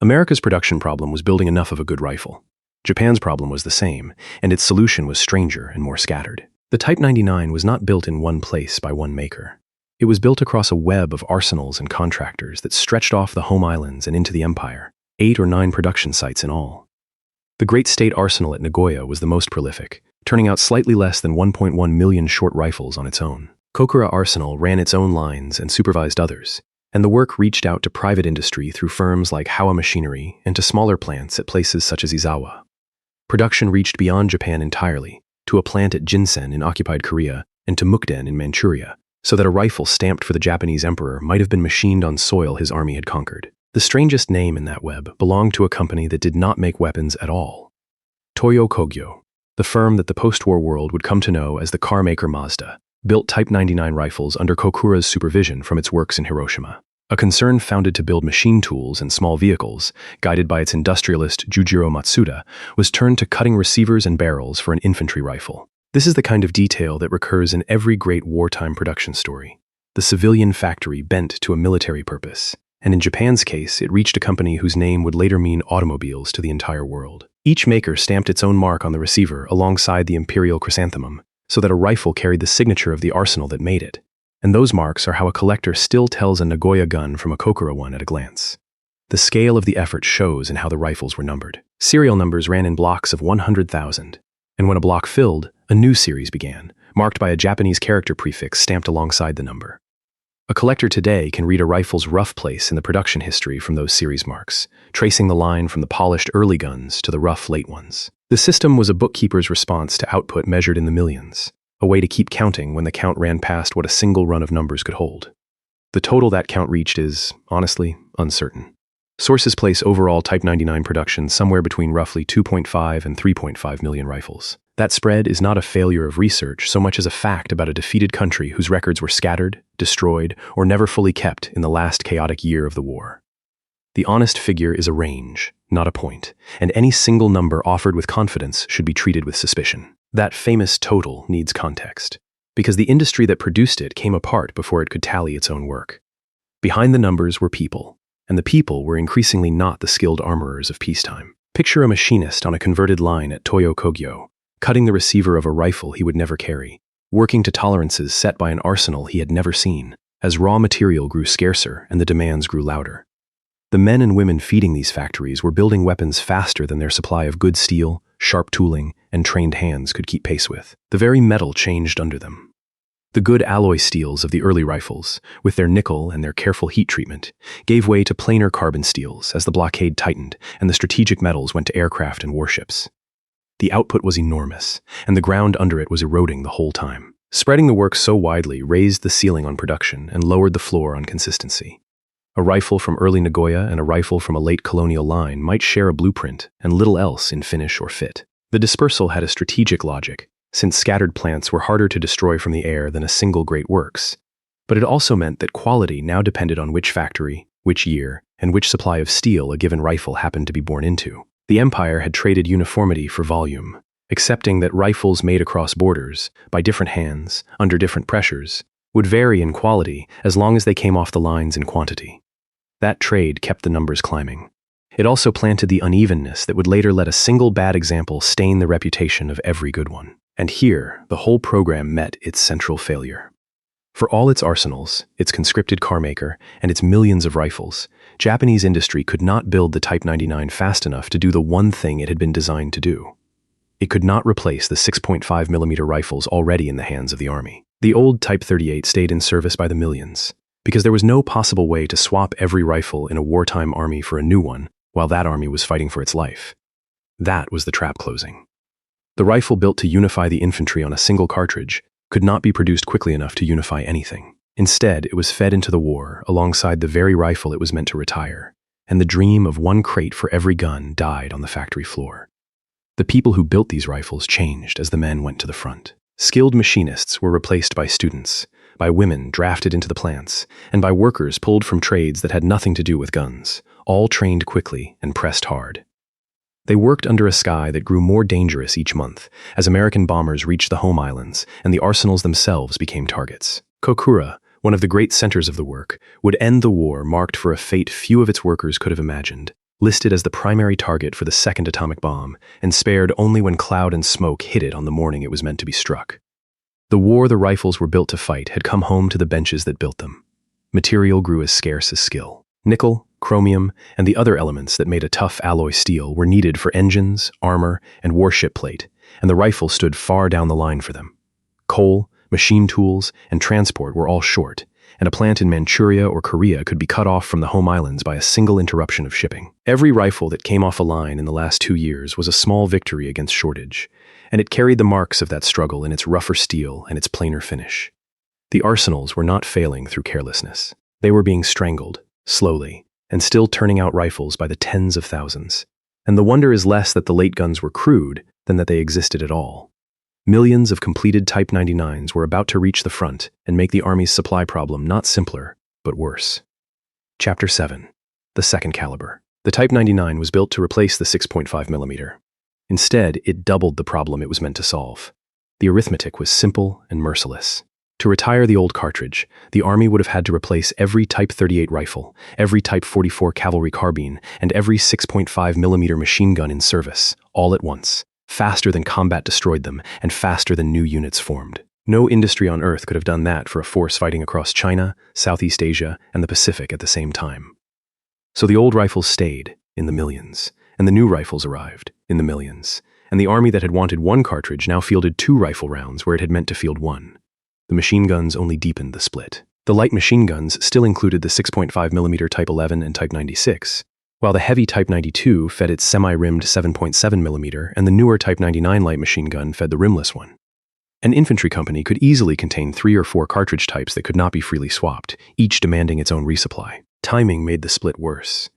America's production problem was building enough of a good rifle. Japan's problem was the same, and its solution was stranger and more scattered. The Type 99 was not built in one place by one maker. It was built across a web of arsenals and contractors that stretched off the home islands and into the empire, 8 or 9 production sites in all. The Great State Arsenal at Nagoya was the most prolific, turning out slightly less than 1.1 million short rifles on its own. Kokura Arsenal ran its own lines and supervised others, and the work reached out to private industry through firms like Howa Machinery and to smaller plants at places such as Izawa. Production reached beyond Japan entirely, to a plant at Jinsen in occupied Korea and to Mukden in Manchuria, so that a rifle stamped for the Japanese emperor might have been machined on soil his army had conquered. The strangest name in that web belonged to a company that did not make weapons at all. Toyo Kogyo, the firm that the post-war world would come to know as the car maker Mazda, built Type 99 rifles under Kokura's supervision from its works in Hiroshima. A concern founded to build machine tools and small vehicles, guided by its industrialist Jujiro Matsuda, was turned to cutting receivers and barrels for an infantry rifle. This is the kind of detail that recurs in every great wartime production story. the civilian factory bent to a military purpose, and in Japan's case, it reached a company whose name would later mean automobiles to the entire world. Each maker stamped its own mark on the receiver alongside the imperial chrysanthemum, so that a rifle carried the signature of the arsenal that made it. And those marks are how a collector still tells a Nagoya gun from a Kokura one at a glance. The scale of the effort shows in how the rifles were numbered. Serial numbers ran in blocks of 100,000, and when a block filled, a new series began, marked by a Japanese character prefix stamped alongside the number. A collector today can read a rifle's rough place in the production history from those series marks, tracing the line from the polished early guns to the rough late ones. The system was a bookkeeper's response to output measured in the millions, a way to keep counting when the count ran past what a single run of numbers could hold. The total that count reached is, honestly, uncertain. Sources place overall Type 99 production somewhere between roughly 2.5 and 3.5 million rifles. That spread is not a failure of research so much as a fact about a defeated country whose records were scattered, destroyed, or never fully kept in the last chaotic year of the war. The honest figure is a range, not a point, and any single number offered with confidence should be treated with suspicion. That famous total needs context, because the industry that produced it came apart before it could tally its own work. Behind the numbers were people, and the people were increasingly not the skilled armorers of peacetime. Picture a machinist on a converted line at Toyo Kogyo, cutting the receiver of a rifle he would never carry, working to tolerances set by an arsenal he had never seen, as raw material grew scarcer and the demands grew louder. The men and women feeding these factories were building weapons faster than their supply of good steel, sharp tooling, and trained hands could keep pace with. The very metal changed under them. The good alloy steels of the early rifles, with their nickel and their careful heat treatment, gave way to plainer carbon steels as the blockade tightened and the strategic metals went to aircraft and warships. The output was enormous, and the ground under it was eroding the whole time. Spreading the work so widely raised the ceiling on production and lowered the floor on consistency. A rifle from early Nagoya and a rifle from a late colonial line might share a blueprint and little else in finish or fit. The dispersal had a strategic logic, since scattered plants were harder to destroy from the air than a single great works. But it also meant that quality now depended on which factory, which year, and which supply of steel a given rifle happened to be born into. The empire had traded uniformity for volume, accepting that rifles made across borders, by different hands, under different pressures, would vary in quality as long as they came off the lines in quantity. That trade kept the numbers climbing. It also planted the unevenness that would later let a single bad example stain the reputation of every good one. And here, the whole program met its central failure. For all its arsenals, its conscripted carmaker, and its millions of rifles, Japanese industry could not build the Type 99 fast enough to do the one thing it had been designed to do. It could not replace the 6.5mm rifles already in the hands of the army. The old Type 38 stayed in service by the millions, because there was no possible way to swap every rifle in a wartime army for a new one while that army was fighting for its life. That was the trap closing. The rifle built to unify the infantry on a single cartridge could not be produced quickly enough to unify anything. Instead, it was fed into the war alongside the very rifle it was meant to retire, and the dream of one crate for every gun died on the factory floor. The people who built these rifles changed as the men went to the front. Skilled machinists were replaced by students, by women drafted into the plants, and by workers pulled from trades that had nothing to do with guns, all trained quickly and pressed hard. They worked under a sky that grew more dangerous each month as American bombers reached the home islands and the arsenals themselves became targets. Kokura, one of the great centers of the work, would end the war marked for a fate few of its workers could have imagined, listed as the primary target for the second atomic bomb, and spared only when cloud and smoke hit it on the morning it was meant to be struck. The war the rifles were built to fight had come home to the benches that built them. Material grew as scarce as skill. Nickel, chromium, and the other elements that made a tough alloy steel were needed for engines, armor, and warship plate, and the rifle stood far down the line for them. Coal, machine tools, and transport were all short, and a plant in Manchuria or Korea could be cut off from the home islands by a single interruption of shipping. Every rifle that came off a line in the last 2 years was a small victory against shortage, and it carried the marks of that struggle in its rougher steel and its plainer finish. The arsenals were not failing through carelessness. They were being strangled, slowly, and still turning out rifles by the tens of thousands. And the wonder is less that the late guns were crude than that they existed at all. Millions of completed Type 99s were about to reach the front and make the Army's supply problem not simpler, but worse. Chapter 7. The Second Caliber. The Type 99 was built to replace the 6.5mm. Instead, it doubled the problem it was meant to solve. The arithmetic was simple and merciless. To retire the old cartridge, the Army would have had to replace every Type 38 rifle, every Type 44 cavalry carbine, and every 6.5mm machine gun in service, all at once, faster than combat destroyed them and faster than new units formed. No industry on Earth could have done that for a force fighting across China, Southeast Asia, and the Pacific at the same time. So the old rifles stayed, in the millions, and the new rifles arrived, in the millions, and the Army that had wanted one cartridge now fielded 2 rifle rounds where it had meant to field 1. The machine guns only deepened the split. The light machine guns still included the 6.5mm Type 11 and Type 96, while the heavy Type 92 fed its semi-rimmed 7.7mm and the newer Type 99 light machine gun fed the rimless one. An infantry company could easily contain 3 or 4 cartridge types that could not be freely swapped, each demanding its own resupply. Timing made the split worse.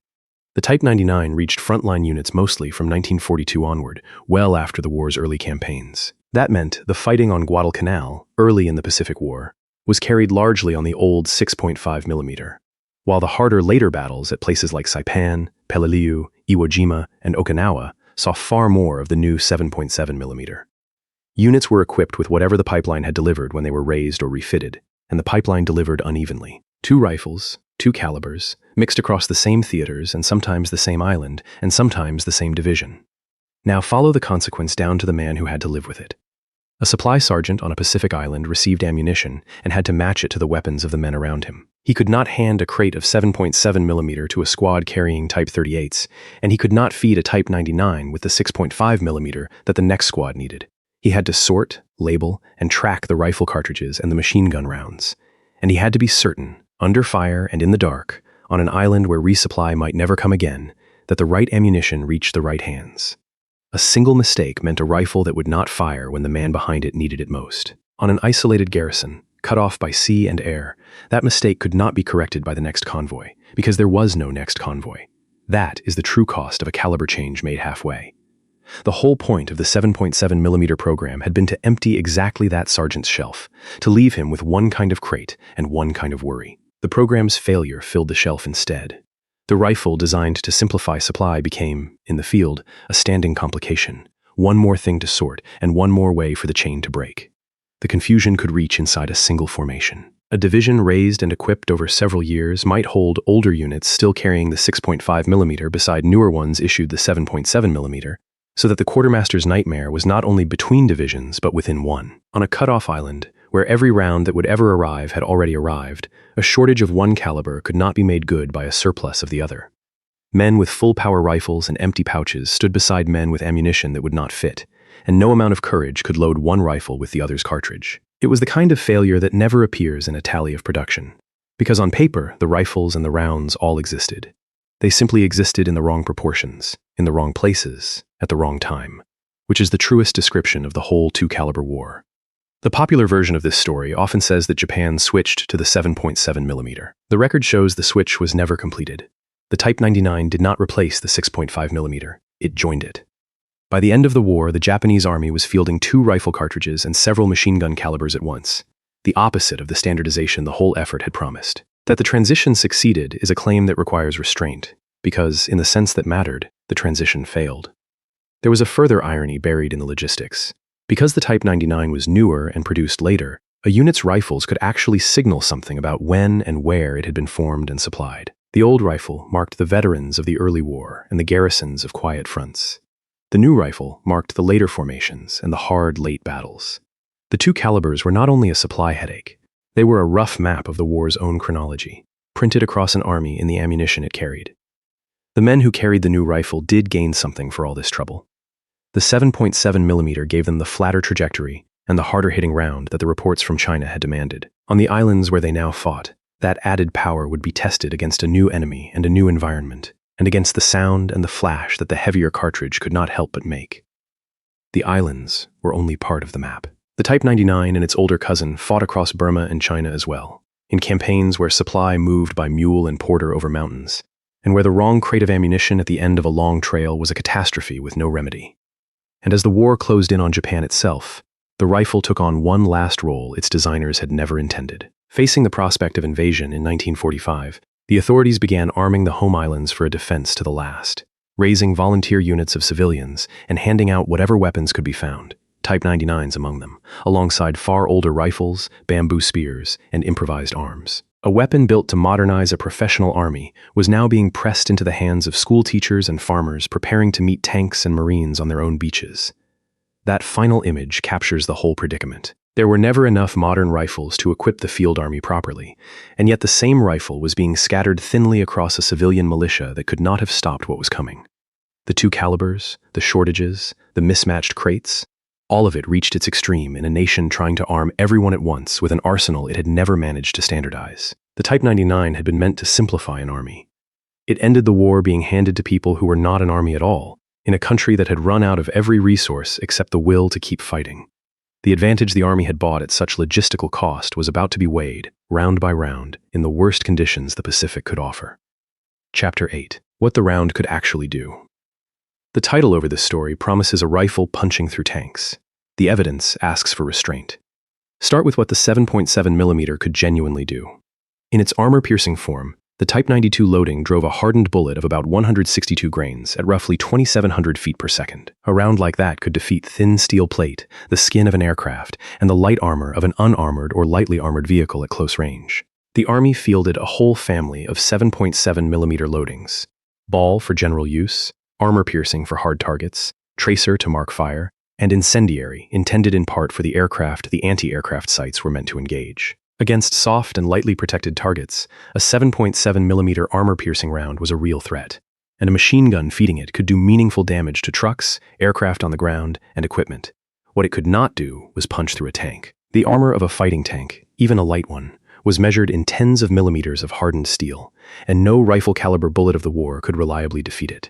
The Type 99 reached frontline units mostly from 1942 onward, well after the war's early campaigns. That meant the fighting on Guadalcanal, early in the Pacific War, was carried largely on the old 6.5mm, while the harder later battles at places like Saipan, Peleliu, Iwo Jima, and Okinawa saw far more of the new 7.7mm. Units were equipped with whatever the pipeline had delivered when they were raised or refitted, and the pipeline delivered unevenly. 2 rifles, 2 calibers, mixed across the same theaters and sometimes the same island and sometimes the same division. Now follow the consequence down to the man who had to live with it. A supply sergeant on a Pacific island received ammunition and had to match it to the weapons of the men around him. He could not hand a crate of 7.7mm to a squad carrying Type 38s, and he could not feed a Type 99 with the 6.5mm that the next squad needed. He had to sort, label, and track the rifle cartridges and the machine gun rounds. And he had to be certain, under fire and in the dark, on an island where resupply might never come again, that the right ammunition reached the right hands. A single mistake meant a rifle that would not fire when the man behind it needed it most. On an isolated garrison, cut off by sea and air, that mistake could not be corrected by the next convoy, because there was no next convoy. That is the true cost of a caliber change made halfway. The whole point of the 7.7mm program had been to empty exactly that sergeant's shelf, to leave him with one kind of crate and one kind of worry. The program's failure filled the shelf instead. The rifle designed to simplify supply became, in the field, a standing complication, one more thing to sort and one more way for the chain to break. The confusion could reach inside a single formation. A division raised and equipped over several years might hold older units still carrying the 6.5mm beside newer ones issued the 7.7mm, so that the quartermaster's nightmare was not only between divisions but within one. On a cut-off island, where every round that would ever arrive had already arrived, a shortage of one caliber could not be made good by a surplus of the other. Men with full-power rifles and empty pouches stood beside men with ammunition that would not fit, and no amount of courage could load one rifle with the other's cartridge. It was the kind of failure that never appears in a tally of production, because on paper, the rifles and the rounds all existed. They simply existed in the wrong proportions, in the wrong places, at the wrong time, which is the truest description of the whole 2-caliber war. The popular version of this story often says that Japan switched to the 7.7mm. The record shows the switch was never completed. The Type 99 did not replace the 6.5mm. It joined it. By the end of the war, the Japanese army was fielding 2 rifle cartridges and several machine gun calibers at once, the opposite of the standardization the whole effort had promised. That the transition succeeded is a claim that requires restraint, because, in the sense that mattered, the transition failed. There was a further irony buried in the logistics. Because the Type 99 was newer and produced later, a unit's rifles could actually signal something about when and where it had been formed and supplied. The old rifle marked the veterans of the early war and the garrisons of quiet fronts. The new rifle marked the later formations and the hard late battles. The 2 calibers were not only a supply headache, they were a rough map of the war's own chronology, printed across an army in the ammunition it carried. The men who carried the new rifle did gain something for all this trouble. The 7.7mm gave them the flatter trajectory and the harder-hitting round that the reports from China had demanded. On the islands where they now fought, that added power would be tested against a new enemy and a new environment, and against the sound and the flash that the heavier cartridge could not help but make. The islands were only part of the map. The Type 99 and its older cousin fought across Burma and China as well, in campaigns where supply moved by mule and porter over mountains, and where the wrong crate of ammunition at the end of a long trail was a catastrophe with no remedy. And as the war closed in on Japan itself, the rifle took on one last role its designers had never intended. Facing the prospect of invasion in 1945, the authorities began arming the home islands for a defense to the last, raising volunteer units of civilians and handing out whatever weapons could be found. Type 99s among them, alongside far older rifles, bamboo spears, and improvised arms. A weapon built to modernize a professional army was now being pressed into the hands of school teachers and farmers preparing to meet tanks and Marines on their own beaches. That final image captures the whole predicament. There were never enough modern rifles to equip the field army properly, and yet the same rifle was being scattered thinly across a civilian militia that could not have stopped what was coming. The two calibers, the shortages, the mismatched crates, all of it reached its extreme in a nation trying to arm everyone at once with an arsenal it had never managed to standardize. The Type 99 had been meant to simplify an army. It ended the war being handed to people who were not an army at all, in a country that had run out of every resource except the will to keep fighting. The advantage the army had bought at such logistical cost was about to be weighed, round by round, in the worst conditions the Pacific could offer. Chapter 8. What the round could actually do. The title over this story promises a rifle punching through tanks. The evidence asks for restraint. Start with what the 7.7mm could genuinely do. In its armor-piercing form, the Type 92 loading drove a hardened bullet of about 162 grains at roughly 2,700 feet per second. A round like that could defeat thin steel plate, the skin of an aircraft, and the light armor of an unarmored or lightly armored vehicle at close range. The Army fielded a whole family of 7.7mm loadings: ball for general use, armor-piercing for hard targets, tracer to mark fire, and incendiary, intended in part for the aircraft the anti-aircraft sights were meant to engage. Against soft and lightly protected targets, a 7.7mm armor-piercing round was a real threat, and a machine gun feeding it could do meaningful damage to trucks, aircraft on the ground, and equipment. What it could not do was punch through a tank. The armor of a fighting tank, even a light one, was measured in tens of millimeters of hardened steel, and no rifle-caliber bullet of the war could reliably defeat it.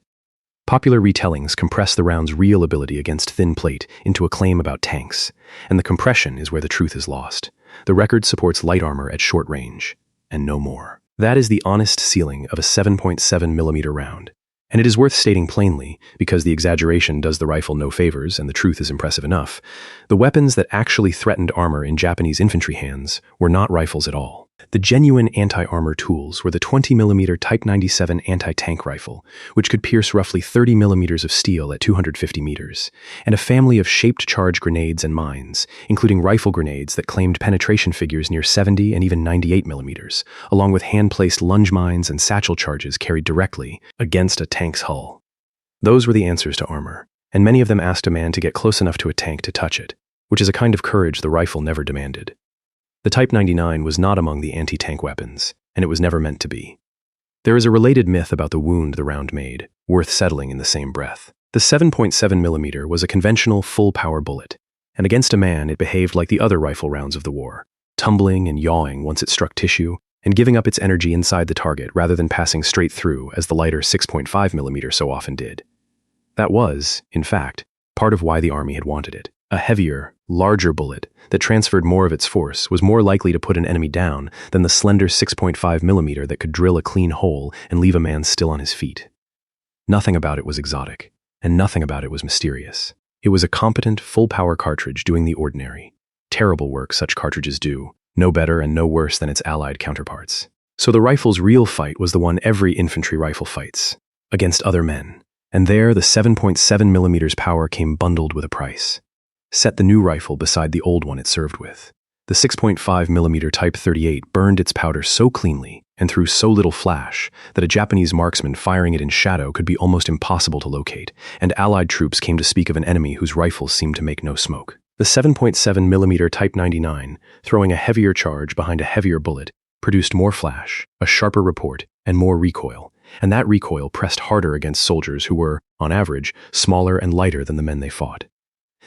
Popular retellings compress the round's real ability against thin plate into a claim about tanks, and the compression is where the truth is lost. The record supports light armor at short range, and no more. That is the honest ceiling of a 7.7mm round, and it is worth stating plainly, because the exaggeration does the rifle no favors and the truth is impressive enough. The weapons that actually threatened armor in Japanese infantry hands were not rifles at all. The genuine anti-armor tools were the 20mm Type 97 anti-tank rifle, which could pierce roughly 30mm of steel at 250 meters, and a family of shaped charge grenades and mines, including rifle grenades that claimed penetration figures near 70 and even 98mm, along with hand-placed lunge mines and satchel charges carried directly against a tank's hull. Those were the answers to armor, and many of them asked a man to get close enough to a tank to touch it, which is a kind of courage the rifle never demanded. The Type 99 was not among the anti-tank weapons, and it was never meant to be. There is a related myth about the wound the round made, worth settling in the same breath. The 7.7mm was a conventional full-power bullet, and against a man it behaved like the other rifle rounds of the war, tumbling and yawing once it struck tissue, and giving up its energy inside the target rather than passing straight through as the lighter 6.5mm so often did. That was, in fact, part of why the Army had wanted it. A heavier, larger bullet that transferred more of its force was more likely to put an enemy down than the slender 6.5mm that could drill a clean hole and leave a man still on his feet. Nothing about it was exotic, and nothing about it was mysterious. It was a competent, full-power cartridge doing the ordinary, terrible work such cartridges do, no better and no worse than its allied counterparts. So the rifle's real fight was the one every infantry rifle fights, against other men, and there the 7.7mm power came bundled with a price. Set the new rifle beside the old one it served with. The 6.5mm Type 38 burned its powder so cleanly and threw so little flash that a Japanese marksman firing it in shadow could be almost impossible to locate, and Allied troops came to speak of an enemy whose rifles seemed to make no smoke. The 7.7mm Type 99, throwing a heavier charge behind a heavier bullet, produced more flash, a sharper report, and more recoil, and that recoil pressed harder against soldiers who were, on average, smaller and lighter than the men they fought.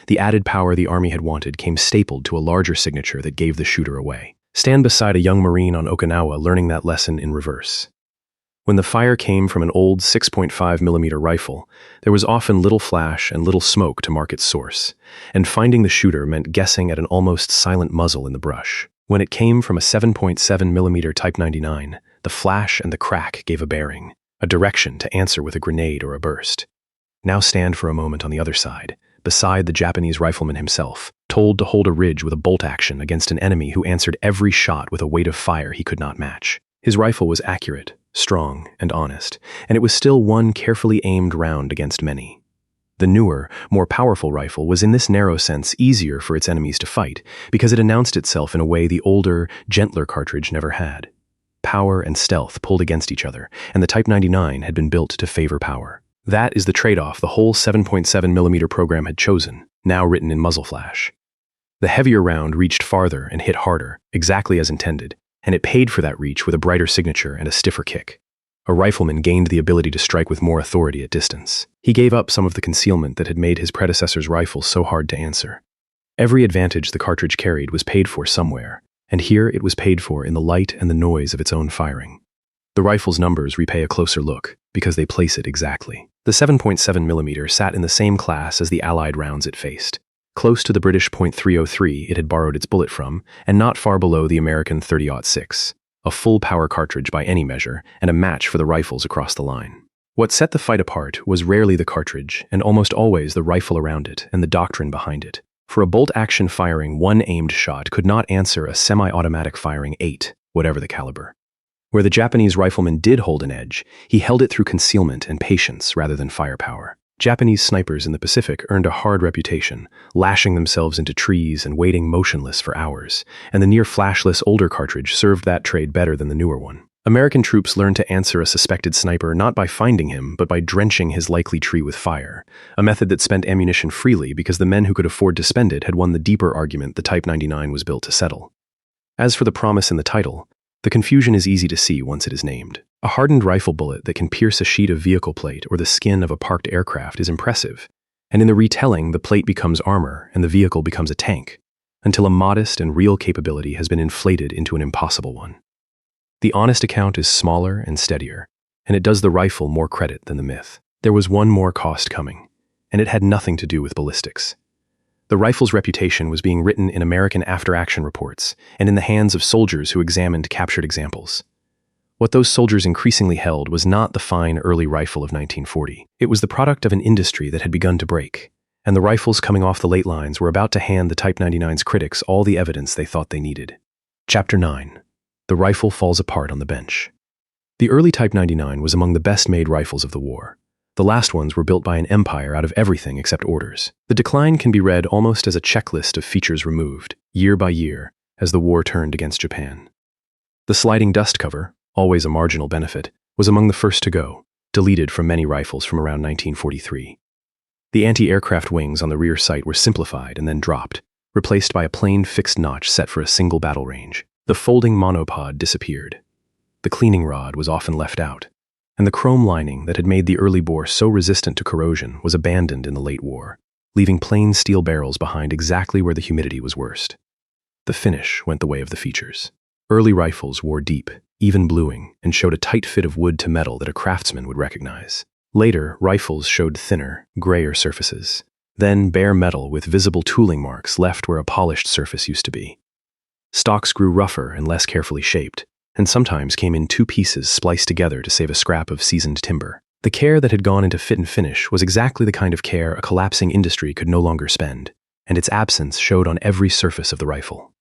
The added power the Army had wanted came stapled to a larger signature that gave the shooter away. Stand beside a young Marine on Okinawa learning that lesson in reverse. When the fire came from an old 6.5mm rifle, there was often little flash and little smoke to mark its source, and finding the shooter meant guessing at an almost silent muzzle in the brush. When it came from a 7.7mm Type 99, the flash and the crack gave a bearing, a direction to answer with a grenade or a burst. Now stand for a moment on the other side, beside the Japanese rifleman himself, told to hold a ridge with a bolt action against an enemy who answered every shot with a weight of fire he could not match. His rifle was accurate, strong, and honest, and it was still one carefully aimed round against many. The newer, more powerful rifle was in this narrow sense easier for its enemies to fight because it announced itself in a way the older, gentler cartridge never had. Power and stealth pulled against each other, and the Type 99 had been built to favor power. That is the trade-off the whole 7.7mm program had chosen, now written in muzzle flash. The heavier round reached farther and hit harder, exactly as intended, and it paid for that reach with a brighter signature and a stiffer kick. A rifleman gained the ability to strike with more authority at distance. He gave up some of the concealment that had made his predecessor's rifle so hard to answer. Every advantage the cartridge carried was paid for somewhere, and here it was paid for in the light and the noise of its own firing. The rifle's numbers repay a closer look, because they place it exactly. The 7.7mm sat in the same class as the Allied rounds it faced, close to the British .303 it had borrowed its bullet from, and not far below the American .30-06. A full-power cartridge by any measure, and a match for the rifles across the line. What set the fight apart was rarely the cartridge, and almost always the rifle around it and the doctrine behind it. For a bolt-action firing, one aimed shot could not answer a semi-automatic firing 8, whatever the caliber. Where the Japanese rifleman did hold an edge, he held it through concealment and patience rather than firepower. Japanese snipers in the Pacific earned a hard reputation, lashing themselves into trees and waiting motionless for hours, and the near-flashless older cartridge served that trade better than the newer one. American troops learned to answer a suspected sniper not by finding him, but by drenching his likely tree with fire, a method that spent ammunition freely because the men who could afford to spend it had won the deeper argument the Type 99 was built to settle. As for the promise in the title, the confusion is easy to see once it is named. A hardened rifle bullet that can pierce a sheet of vehicle plate or the skin of a parked aircraft is impressive, and in the retelling, the plate becomes armor and the vehicle becomes a tank, until a modest and real capability has been inflated into an impossible one. The honest account is smaller and steadier, and it does the rifle more credit than the myth. There was one more cost coming, and it had nothing to do with ballistics. The rifle's reputation was being written in American after-action reports and in the hands of soldiers who examined captured examples. What those soldiers increasingly held was not the fine early rifle of 1940. It was the product of an industry that had begun to break, and the rifles coming off the late lines were about to hand the Type 99's critics all the evidence they thought they needed. Chapter 9. The rifle falls apart on the bench. The early Type 99 was among the best-made rifles of the war. The last ones were built by an empire out of everything except orders. The decline can be read almost as a checklist of features removed, year by year, as the war turned against Japan. The sliding dust cover, always a marginal benefit, was among the first to go, deleted from many rifles from around 1943. The anti-aircraft wings on the rear sight were simplified and then dropped, replaced by a plain fixed notch set for a single battle range. The folding monopod disappeared. The cleaning rod was often left out, and the chrome lining that had made the early bore so resistant to corrosion was abandoned in the late war, leaving plain steel barrels behind exactly where the humidity was worst. The finish went the way of the features. Early rifles wore deep, even bluing, and showed a tight fit of wood to metal that a craftsman would recognize. Later, rifles showed thinner, grayer surfaces, then bare metal with visible tooling marks left where a polished surface used to be. Stocks grew rougher and less carefully shaped, and sometimes came in two pieces spliced together to save a scrap of seasoned timber. The care that had gone into fit and finish was exactly the kind of care a collapsing industry could no longer spend, and its absence showed on every surface of the rifle.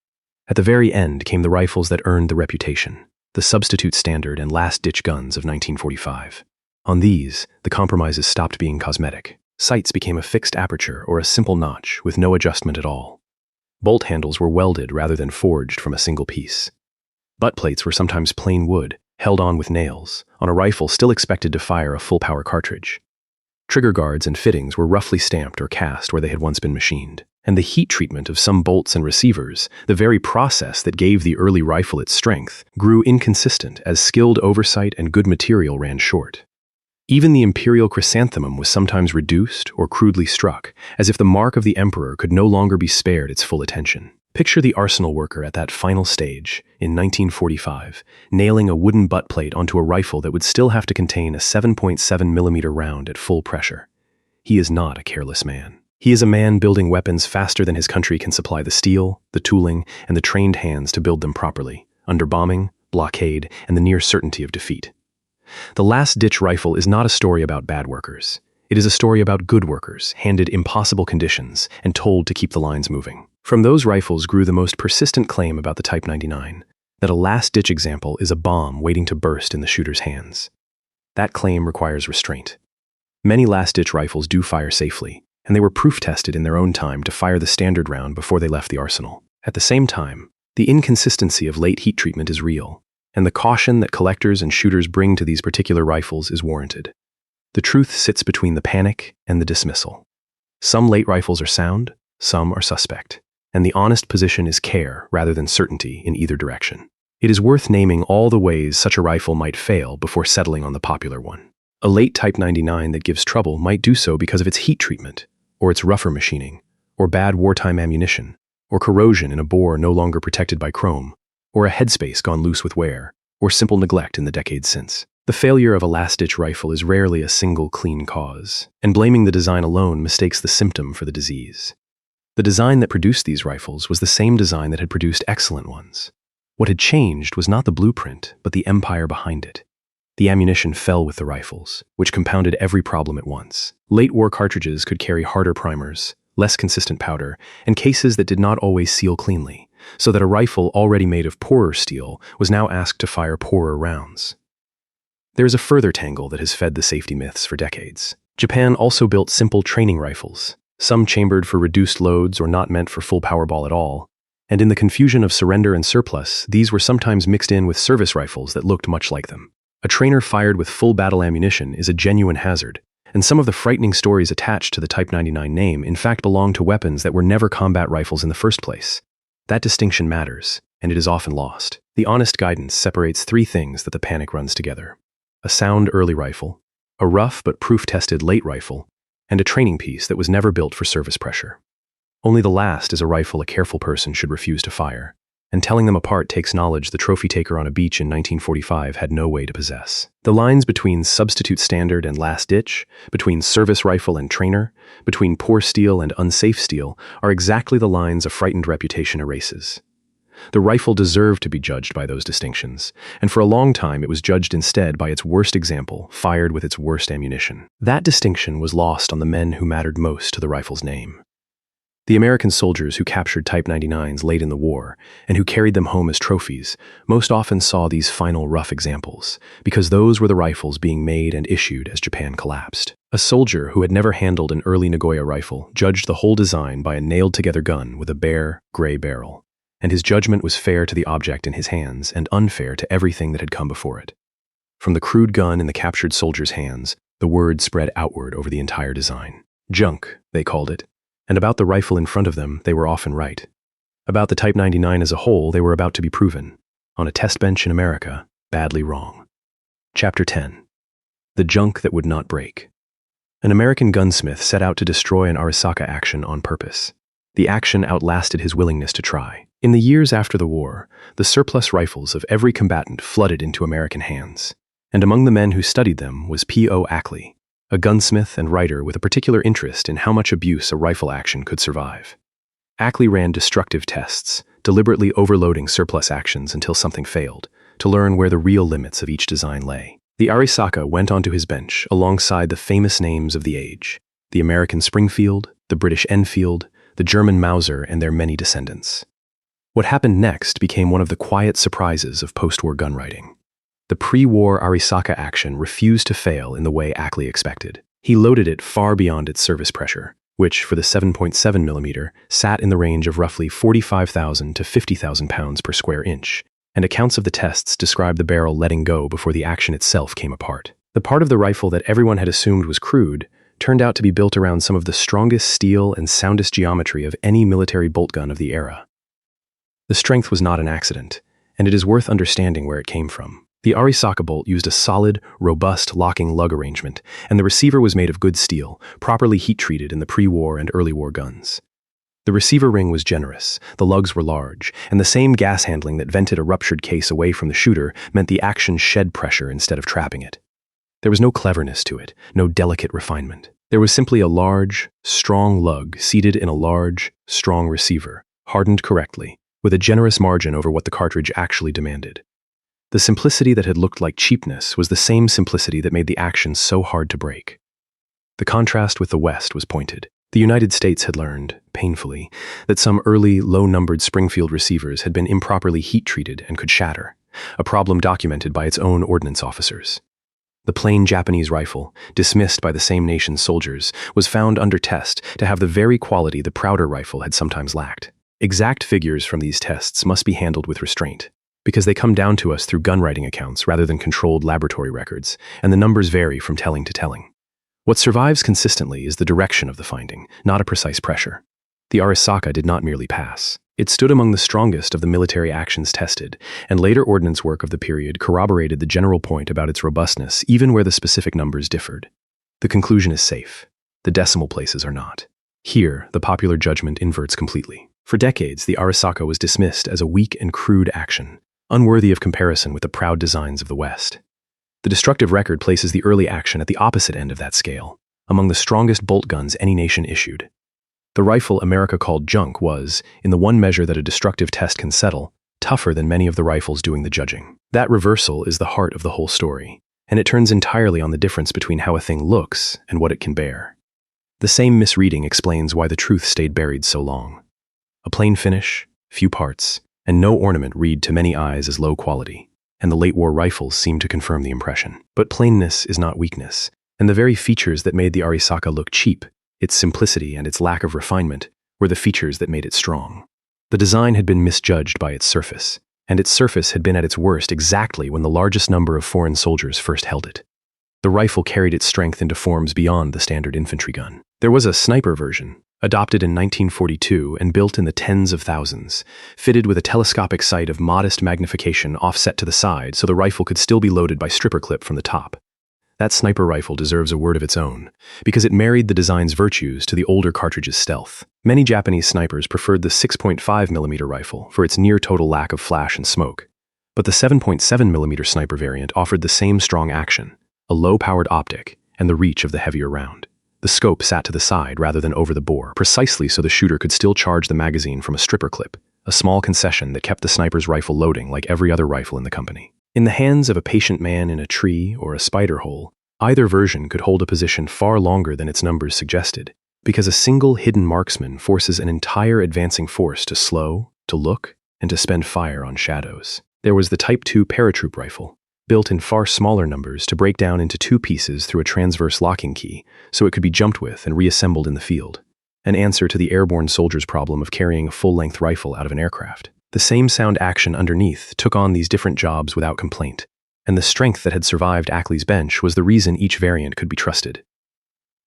At the very end came the rifles that earned the reputation, the substitute standard and last-ditch guns of 1945. On these, the compromises stopped being cosmetic. Sights became a fixed aperture or a simple notch with no adjustment at all. Bolt handles were welded rather than forged from a single piece. Butt plates were sometimes plain wood, held on with nails, on a rifle still expected to fire a full-power cartridge. Trigger guards and fittings were roughly stamped or cast where they had once been machined. And the heat treatment of some bolts and receivers, the very process that gave the early rifle its strength, grew inconsistent as skilled oversight and good material ran short. Even the imperial chrysanthemum was sometimes reduced or crudely struck, as if the mark of the emperor could no longer be spared its full attention. Picture the arsenal worker at that final stage, in 1945, nailing a wooden butt plate onto a rifle that would still have to contain a 7.7mm round at full pressure. He is not a careless man. He is a man building weapons faster than his country can supply the steel, the tooling, and the trained hands to build them properly, under bombing, blockade, and the near certainty of defeat. The last-ditch rifle is not a story about bad workers. It is a story about good workers, handed impossible conditions, and told to keep the lines moving. From those rifles grew the most persistent claim about the Type 99, that a last-ditch example is a bomb waiting to burst in the shooter's hands. That claim requires restraint. Many last-ditch rifles do fire safely, and they were proof-tested in their own time to fire the standard round before they left the arsenal. At the same time, the inconsistency of late heat treatment is real, and the caution that collectors and shooters bring to these particular rifles is warranted. The truth sits between the panic and the dismissal. Some late rifles are sound, some are suspect, and the honest position is care rather than certainty in either direction. It is worth naming all the ways such a rifle might fail before settling on the popular one. A late Type 99 that gives trouble might do so because of its heat treatment, or its rougher machining, or bad wartime ammunition, or corrosion in a bore no longer protected by chrome, or a headspace gone loose with wear, or simple neglect in the decades since. The failure of a last-ditch rifle is rarely a single clean cause, and blaming the design alone mistakes the symptom for the disease. The design that produced these rifles was the same design that had produced excellent ones. What had changed was not the blueprint, but the empire behind it. The ammunition fell with the rifles, which compounded every problem at once. Late war cartridges could carry harder primers, less consistent powder, and cases that did not always seal cleanly, so that a rifle already made of poorer steel was now asked to fire poorer rounds. There is a further tangle that has fed the safety myths for decades. Japan also built simple training rifles, some chambered for reduced loads or not meant for full powerball at all, and in the confusion of surrender and surplus, these were sometimes mixed in with service rifles that looked much like them. A trainer fired with full battle ammunition is a genuine hazard, and some of the frightening stories attached to the Type 99 name in fact belong to weapons that were never combat rifles in the first place. That distinction matters, and it is often lost. The honest guidance separates three things that the panic runs together: a sound early rifle, a rough but proof-tested late rifle, and a training piece that was never built for service pressure. Only the last is a rifle a careful person should refuse to fire, and telling them apart takes knowledge the trophy taker on a beach in 1945 had no way to possess. The lines between substitute standard and last ditch, between service rifle and trainer, between poor steel and unsafe steel, are exactly the lines a frightened reputation erases. The rifle deserved to be judged by those distinctions, and for a long time it was judged instead by its worst example, fired with its worst ammunition. That distinction was lost on the men who mattered most to the rifle's name. The American soldiers who captured Type 99s late in the war, and who carried them home as trophies, most often saw these final rough examples, because those were the rifles being made and issued as Japan collapsed. A soldier who had never handled an early Nagoya rifle judged the whole design by a nailed-together gun with a bare, gray barrel, and his judgment was fair to the object in his hands and unfair to everything that had come before it. From the crude gun in the captured soldier's hands, the word spread outward over the entire design. Junk, they called it. And about the rifle in front of them, they were often right. About the Type 99 as a whole, they were about to be proven, on a test bench in America, badly wrong. Chapter 10. The Junk That Would Not Break. An American gunsmith set out to destroy an Arisaka action on purpose. The action outlasted his willingness to try. In the years after the war, the surplus rifles of every combatant flooded into American hands, and among the men who studied them was P.O. Ackley, a gunsmith and writer with a particular interest in how much abuse a rifle action could survive. Ackley ran destructive tests, deliberately overloading surplus actions until something failed, to learn where the real limits of each design lay. The Arisaka went onto his bench alongside the famous names of the age: the American Springfield, the British Enfield, the German Mauser, and their many descendants. What happened next became one of the quiet surprises of post-war gunwriting. The pre-war Arisaka action refused to fail in the way Ackley expected. He loaded it far beyond its service pressure, which, for the 7.7mm, sat in the range of roughly 45,000 to 50,000 pounds per square inch, and accounts of the tests describe the barrel letting go before the action itself came apart. The part of the rifle that everyone had assumed was crude turned out to be built around some of the strongest steel and soundest geometry of any military bolt gun of the era. The strength was not an accident, and it is worth understanding where it came from. The Arisaka bolt used a solid, robust locking lug arrangement, and the receiver was made of good steel, properly heat-treated in the pre-war and early war guns. The receiver ring was generous, the lugs were large, and the same gas handling that vented a ruptured case away from the shooter meant the action shed pressure instead of trapping it. There was no cleverness to it, no delicate refinement. There was simply a large, strong lug seated in a large, strong receiver, hardened correctly, with a generous margin over what the cartridge actually demanded. The simplicity that had looked like cheapness was the same simplicity that made the action so hard to break. The contrast with the West was pointed. The United States had learned, painfully, that some early, low-numbered Springfield receivers had been improperly heat-treated and could shatter, a problem documented by its own ordnance officers. The plain Japanese rifle, dismissed by the same nation's soldiers, was found under test to have the very quality the prouder rifle had sometimes lacked. Exact figures from these tests must be handled with restraint, because they come down to us through gun-writing accounts rather than controlled laboratory records, and the numbers vary from telling to telling. What survives consistently is the direction of the finding, not a precise pressure. The Arisaka did not merely pass. It stood among the strongest of the military actions tested, and later ordnance work of the period corroborated the general point about its robustness, even where the specific numbers differed. The conclusion is safe. The decimal places are not. Here, the popular judgment inverts completely. For decades, the Arisaka was dismissed as a weak and crude action, unworthy of comparison with the proud designs of the West. The destructive record places the early action at the opposite end of that scale, among the strongest bolt guns any nation issued. The rifle America called junk was, in the one measure that a destructive test can settle, tougher than many of the rifles doing the judging. That reversal is the heart of the whole story, and it turns entirely on the difference between how a thing looks and what it can bear. The same misreading explains why the truth stayed buried so long. A plain finish, few parts, and no ornament read to many eyes as low quality, and the late war rifles seem to confirm the impression. But plainness is not weakness, and the very features that made the Arisaka look cheap, its simplicity and its lack of refinement, were the features that made it strong. The design had been misjudged by its surface, and its surface had been at its worst exactly when the largest number of foreign soldiers first held it. The rifle carried its strength into forms beyond the standard infantry gun. There was a sniper version, adopted in 1942 and built in the tens of thousands, fitted with a telescopic sight of modest magnification offset to the side so the rifle could still be loaded by stripper clip from the top. That sniper rifle deserves a word of its own, because it married the design's virtues to the older cartridge's stealth. Many Japanese snipers preferred the 6.5mm rifle for its near-total lack of flash and smoke, but the 7.7mm sniper variant offered the same strong action, a low-powered optic, and the reach of the heavier round. The scope sat to the side rather than over the bore, precisely so the shooter could still charge the magazine from a stripper clip, a small concession that kept the sniper's rifle loading like every other rifle in the company. In the hands of a patient man in a tree or a spider hole, either version could hold a position far longer than its numbers suggested, because a single hidden marksman forces an entire advancing force to slow, to look, and to spend fire on shadows. There was the Type II paratroop rifle, built in far smaller numbers to break down into two pieces through a transverse locking key so it could be jumped with and reassembled in the field, an answer to the airborne soldier's problem of carrying a full-length rifle out of an aircraft. The same sound action underneath took on these different jobs without complaint, and the strength that had survived Ackley's bench was the reason each variant could be trusted.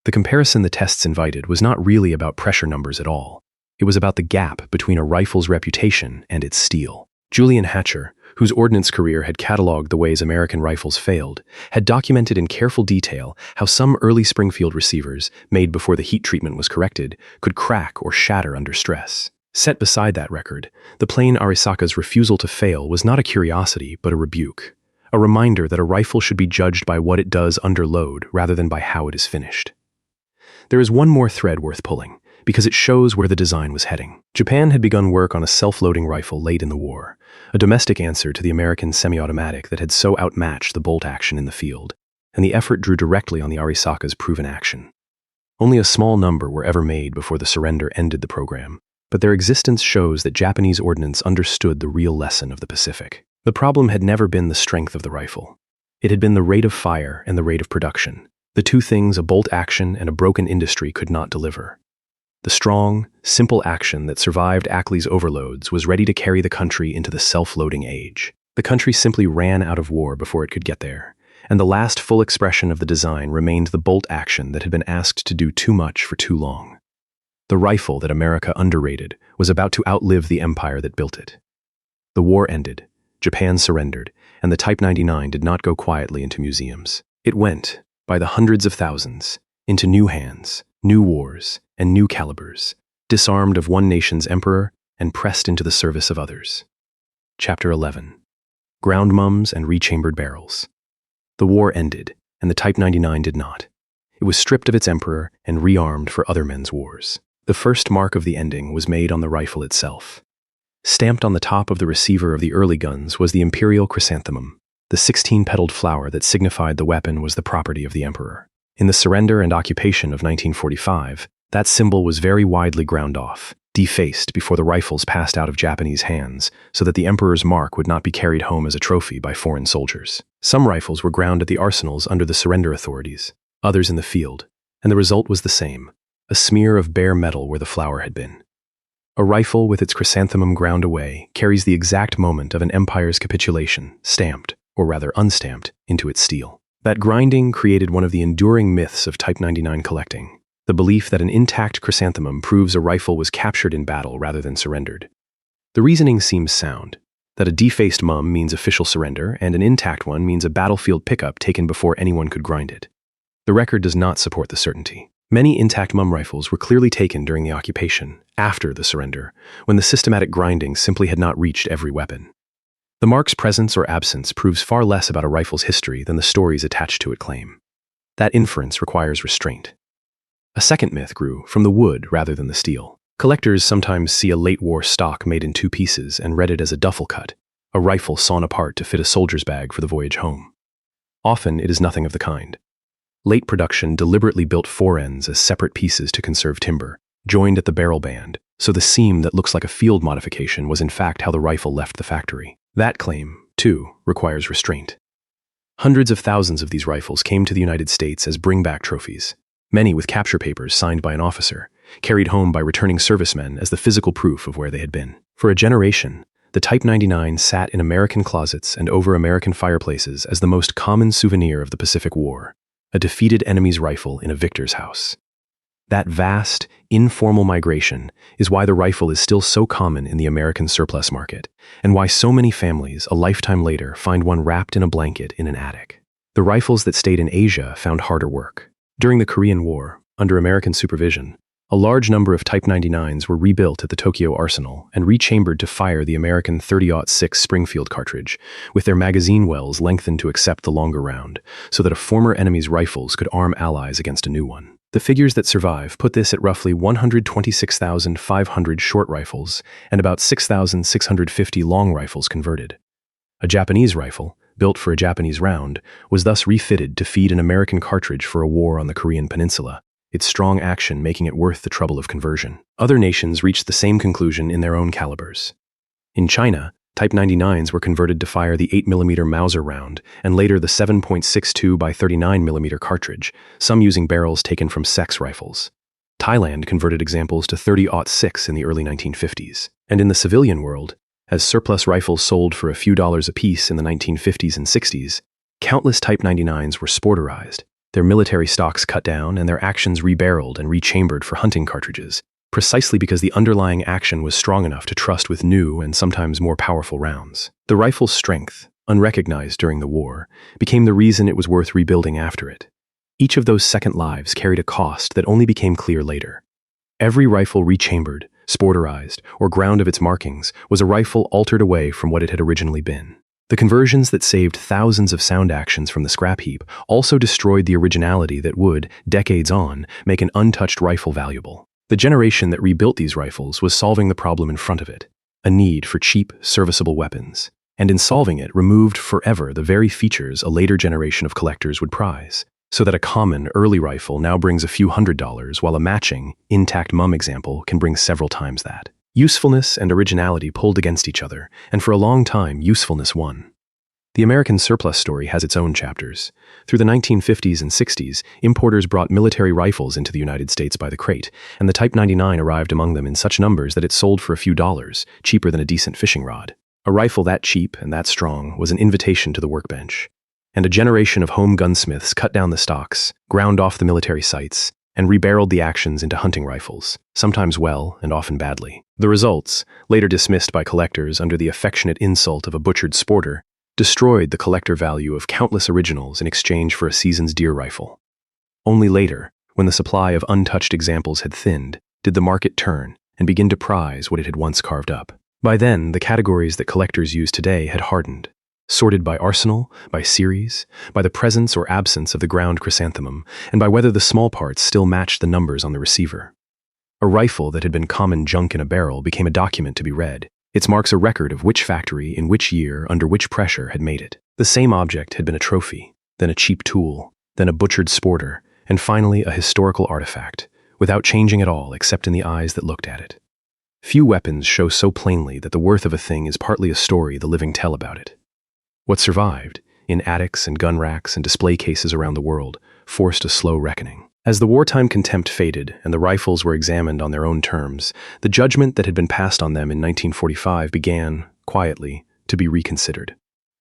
The comparison the tests invited was not really about pressure numbers at all. It was about the gap between a rifle's reputation and its steel. Julian Hatcher, whose ordnance career had cataloged the ways American rifles failed, had documented in careful detail how some early Springfield receivers, made before the heat treatment was corrected, could crack or shatter under stress. Set beside that record, the plain Arisaka's refusal to fail was not a curiosity but a rebuke, a reminder that a rifle should be judged by what it does under load rather than by how it is finished. There is one more thread worth pulling, because it shows where the design was heading. Japan had begun work on a self-loading rifle late in the war, a domestic answer to the American semi-automatic that had so outmatched the bolt action in the field, and the effort drew directly on the Arisaka's proven action. Only a small number were ever made before the surrender ended the program, but their existence shows that Japanese ordnance understood the real lesson of the Pacific. The problem had never been the strength of the rifle. It had been the rate of fire and the rate of production, the two things a bolt action and a broken industry could not deliver. The strong, simple action that survived Ackley's overloads was ready to carry the country into the self-loading age. The country simply ran out of war before it could get there, and the last full expression of the design remained the bolt action that had been asked to do too much for too long. The rifle that America underrated was about to outlive the empire that built it. The war ended, Japan surrendered, and the Type 99 did not go quietly into museums. It went, by the hundreds of thousands, into new hands, new wars, and new calibers, disarmed of one nation's emperor and pressed into the service of others. Chapter 11. Ground mums and rechambered barrels. The war ended, and the Type 99 did not. It was stripped of its emperor and rearmed for other men's wars. The first mark of the ending was made on the rifle itself. Stamped on the top of the receiver of the early guns was the imperial chrysanthemum, the 16-petaled flower that signified the weapon was the property of the emperor. In the surrender and occupation of 1945, that symbol was very widely ground off, defaced before the rifles passed out of Japanese hands so that the emperor's mark would not be carried home as a trophy by foreign soldiers. Some rifles were ground at the arsenals under the surrender authorities, others in the field, and the result was the same, a smear of bare metal where the flower had been. A rifle with its chrysanthemum ground away carries the exact moment of an empire's capitulation, stamped, or rather unstamped, into its steel. That grinding created one of the enduring myths of Type 99 collecting, the belief that an intact chrysanthemum proves a rifle was captured in battle rather than surrendered. The reasoning seems sound, that a defaced mum means official surrender and an intact one means a battlefield pickup taken before anyone could grind it. The record does not support the certainty. Many intact mum rifles were clearly taken during the occupation, after the surrender, when the systematic grinding simply had not reached every weapon. The mark's presence or absence proves far less about a rifle's history than the stories attached to it claim. That inference requires restraint. A second myth grew from the wood rather than the steel. Collectors sometimes see a late-war stock made in two pieces and read it as a duffel cut, a rifle sawn apart to fit a soldier's bag for the voyage home. Often it is nothing of the kind. Late production deliberately built forends as separate pieces to conserve timber, joined at the barrel band, so the seam that looks like a field modification was in fact how the rifle left the factory. That claim, too, requires restraint. Hundreds of thousands of these rifles came to the United States as bring-back trophies, many with capture papers signed by an officer, carried home by returning servicemen as the physical proof of where they had been. For a generation, the Type 99 sat in American closets and over American fireplaces as the most common souvenir of the Pacific War, a defeated enemy's rifle in a victor's house. That vast, informal migration is why the rifle is still so common in the American surplus market, and why so many families, a lifetime later, find one wrapped in a blanket in an attic. The rifles that stayed in Asia found harder work. During the Korean War, under American supervision, a large number of Type 99s were rebuilt at the Tokyo Arsenal and rechambered to fire the American .30-06 Springfield cartridge, with their magazine wells lengthened to accept the longer round, so that a former enemy's rifles could arm allies against a new one. The figures that survive put this at roughly 126,500 short rifles and about 6,650 long rifles converted. A Japanese rifle, built for a Japanese round, was thus refitted to feed an American cartridge for a war on the Korean peninsula, its strong action making it worth the trouble of conversion. Other nations reached the same conclusion in their own calibers. In China, Type 99s were converted to fire the 8mm Mauser round and later the 7.62 by 39mm cartridge, some using barrels taken from Sex rifles. Thailand converted examples to .30-06 in the early 1950s. And in the civilian world, as surplus rifles sold for a few dollars apiece in the 1950s and 60s, countless Type 99s were sporterized, their military stocks cut down and their actions rebarreled and rechambered for hunting cartridges, precisely because the underlying action was strong enough to trust with new and sometimes more powerful rounds. The rifle's strength, unrecognized during the war, became the reason it was worth rebuilding after it. Each of those second lives carried a cost that only became clear later. Every rifle rechambered, sporterized, or ground of its markings was a rifle altered away from what it had originally been. The conversions that saved thousands of sound actions from the scrap heap also destroyed the originality that would, decades on, make an untouched rifle valuable. The generation that rebuilt these rifles was solving the problem in front of it, a need for cheap, serviceable weapons, and in solving it removed forever the very features a later generation of collectors would prize, so that a common, early rifle now brings a few $100s while a matching, intact mum example can bring several times that. Usefulness and originality pulled against each other, and for a long time, usefulness won. The American surplus story has its own chapters. Through the 1950s and 60s, importers brought military rifles into the United States by the crate, and the Type 99 arrived among them in such numbers that it sold for a few dollars, cheaper than a decent fishing rod. A rifle that cheap and that strong was an invitation to the workbench, and a generation of home gunsmiths cut down the stocks, ground off the military sights, and rebarreled the actions into hunting rifles, sometimes well and often badly. The results, later dismissed by collectors under the affectionate insult of a butchered sporter, destroyed the collector value of countless originals in exchange for a season's deer rifle. Only later, when the supply of untouched examples had thinned, did the market turn and begin to prize what it had once carved up. By then, the categories that collectors use today had hardened, sorted by arsenal, by series, by the presence or absence of the ground chrysanthemum, and by whether the small parts still matched the numbers on the receiver. A rifle that had been common junk in a barrel became a document to be read. Its marks a record of which factory, in which year, under which pressure had made it. The same object had been a trophy, then a cheap tool, then a butchered sporter, and finally a historical artifact, without changing at all except in the eyes that looked at it. Few weapons show so plainly that the worth of a thing is partly a story the living tell about it. What survived, in attics and gun racks and display cases around the world, forced a slow reckoning. As the wartime contempt faded and the rifles were examined on their own terms, the judgment that had been passed on them in 1945 began, quietly, to be reconsidered.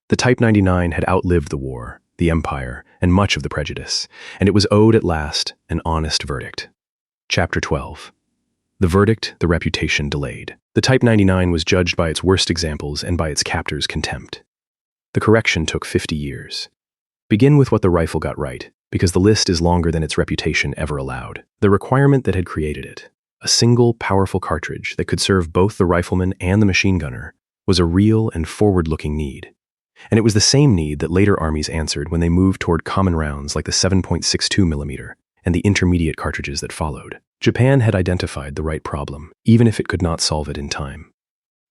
The Type 99 had outlived the war, the empire, and much of the prejudice, and it was owed at last an honest verdict. Chapter 12. The verdict, the reputation delayed. The Type 99 was judged by its worst examples and by its captors' contempt. The correction took 50 years. Begin with what the rifle got right, because the list is longer than its reputation ever allowed. The requirement that had created it, a single, powerful cartridge that could serve both the rifleman and the machine gunner, was a real and forward-looking need. And it was the same need that later armies answered when they moved toward common rounds like the 7.62mm and the intermediate cartridges that followed. Japan had identified the right problem, even if it could not solve it in time.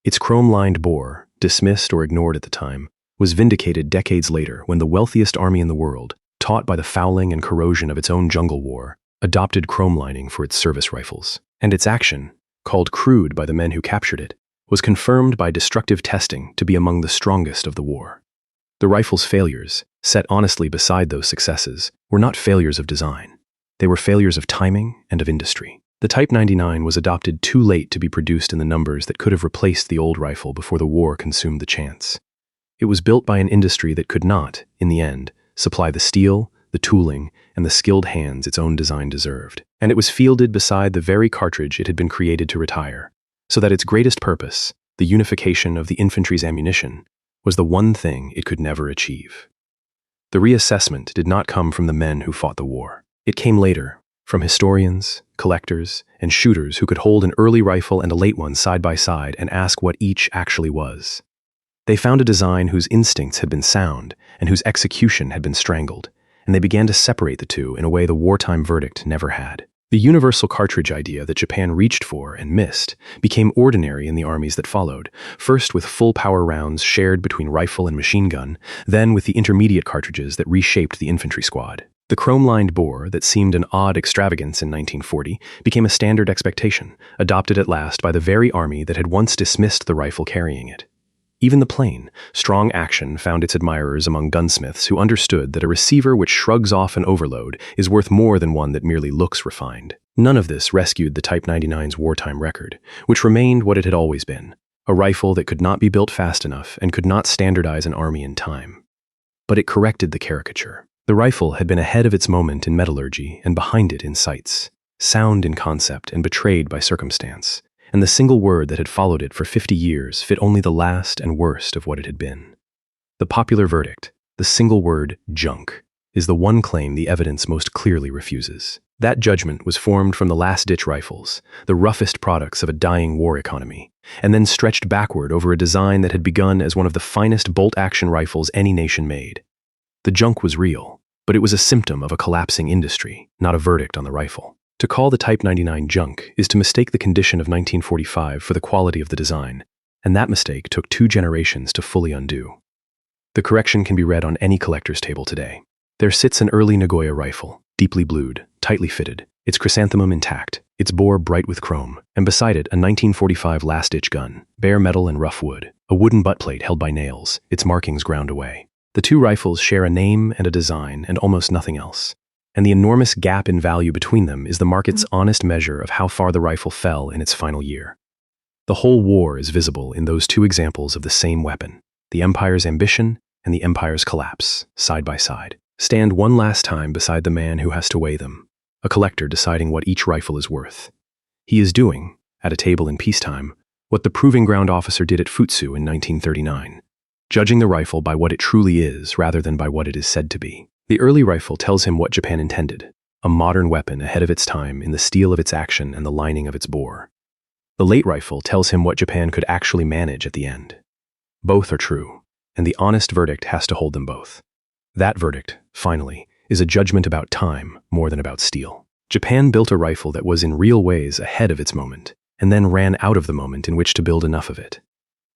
Its chrome-lined bore, dismissed or ignored at the time, was vindicated decades later when the wealthiest army in the world, taught by the fouling and corrosion of its own jungle war, adopted chrome lining for its service rifles. And its action, called crude by the men who captured it, was confirmed by destructive testing to be among the strongest of the war. The rifle's failures, set honestly beside those successes, were not failures of design. They were failures of timing and of industry. The Type 99 was adopted too late to be produced in the numbers that could have replaced the old rifle before the war consumed the chance. It was built by an industry that could not, in the end, supply the steel, the tooling, and the skilled hands its own design deserved. And it was fielded beside the very cartridge it had been created to retire, so that its greatest purpose, the unification of the infantry's ammunition, was the one thing it could never achieve. The reassessment did not come from the men who fought the war. It came later, from historians, collectors, and shooters who could hold an early rifle and a late one side by side and ask what each actually was. They found a design whose instincts had been sound and whose execution had been strangled, and they began to separate the two in a way the wartime verdict never had. The universal cartridge idea that Japan reached for and missed became ordinary in the armies that followed, first with full-power rounds shared between rifle and machine gun, then with the intermediate cartridges that reshaped the infantry squad. The chrome-lined bore that seemed an odd extravagance in 1940 became a standard expectation, adopted at last by the very army that had once dismissed the rifle carrying it. Even the plain, strong action found its admirers among gunsmiths who understood that a receiver which shrugs off an overload is worth more than one that merely looks refined. None of this rescued the Type 99's wartime record, which remained what it had always been, a rifle that could not be built fast enough and could not standardize an army in time. But it corrected the caricature. The rifle had been ahead of its moment in metallurgy and behind it in sights, sound in concept and betrayed by circumstance. And the single word that had followed it for 50 years fit only the last and worst of what it had been. The popular verdict, the single word junk, is the one claim the evidence most clearly refuses. That judgment was formed from the last-ditch rifles, the roughest products of a dying war economy, and then stretched backward over a design that had begun as one of the finest bolt-action rifles any nation made. The junk was real, but it was a symptom of a collapsing industry, not a verdict on the rifle. To call the Type 99 junk is to mistake the condition of 1945 for the quality of the design, and that mistake took 2 generations to fully undo. The correction can be read on any collector's table today. There sits an early Nagoya rifle, deeply blued, tightly fitted, its chrysanthemum intact, its bore bright with chrome, and beside it a 1945 last-ditch gun, bare metal and rough wood, a wooden butt plate held by nails, its markings ground away. The 2 rifles share a name and a design and almost nothing else. And the enormous gap in value between them is the market's honest measure of how far the rifle fell in its final year. The whole war is visible in those 2 examples of the same weapon, the empire's ambition and the empire's collapse, side by side. Stand one last time beside the man who has to weigh them, a collector deciding what each rifle is worth. He is doing, at a table in peacetime, what the Proving Ground officer did at Futsu in 1939, judging the rifle by what it truly is rather than by what it is said to be. The early rifle tells him what Japan intended, a modern weapon ahead of its time in the steel of its action and the lining of its bore. The late rifle tells him what Japan could actually manage at the end. Both are true, and the honest verdict has to hold them both. That verdict, finally, is a judgment about time more than about steel. Japan built a rifle that was in real ways ahead of its moment, and then ran out of the moment in which to build enough of it.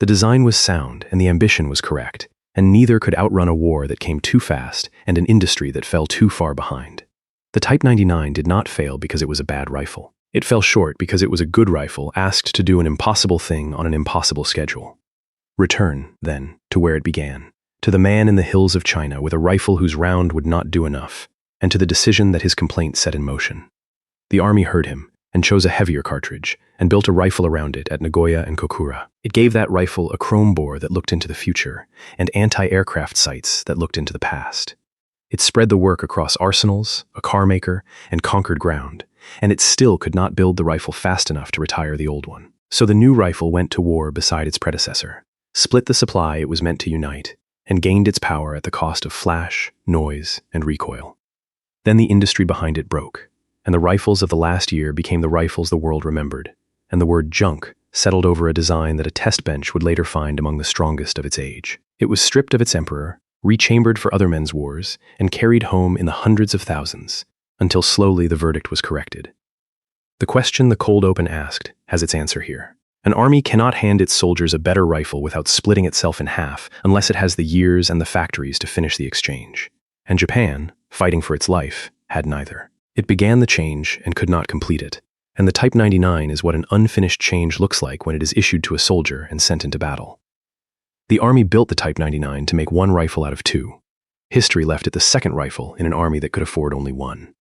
The design was sound and the ambition was correct, and neither could outrun a war that came too fast and an industry that fell too far behind. The Type 99 did not fail because it was a bad rifle. It fell short because it was a good rifle asked to do an impossible thing on an impossible schedule. Return, then, to where it began, to the man in the hills of China with a rifle whose round would not do enough, and to the decision that his complaint set in motion. The army heard him and chose a heavier cartridge and built a rifle around it at Nagoya and Kokura. It gave that rifle a chrome bore that looked into the future and anti-aircraft sights that looked into the past. It spread the work across arsenals, a car maker, and conquered ground, and it still could not build the rifle fast enough to retire the old one. So the new rifle went to war beside its predecessor, split the supply it was meant to unite, and gained its power at the cost of flash, noise, and recoil. Then the industry behind it broke, and the rifles of the last year became the rifles the world remembered, and the word junk settled over a design that a test bench would later find among the strongest of its age. It was stripped of its emperor, rechambered for other men's wars, and carried home in the hundreds of thousands, until slowly the verdict was corrected. The question the cold open asked has its answer here. An army cannot hand its soldiers a better rifle without splitting itself in half unless it has the years and the factories to finish the exchange. And Japan, fighting for its life, had neither. It began the change and could not complete it, and the Type 99 is what an unfinished change looks like when it is issued to a soldier and sent into battle. The army built the Type 99 to make one rifle out of two. History left it the second rifle in an army that could afford only one.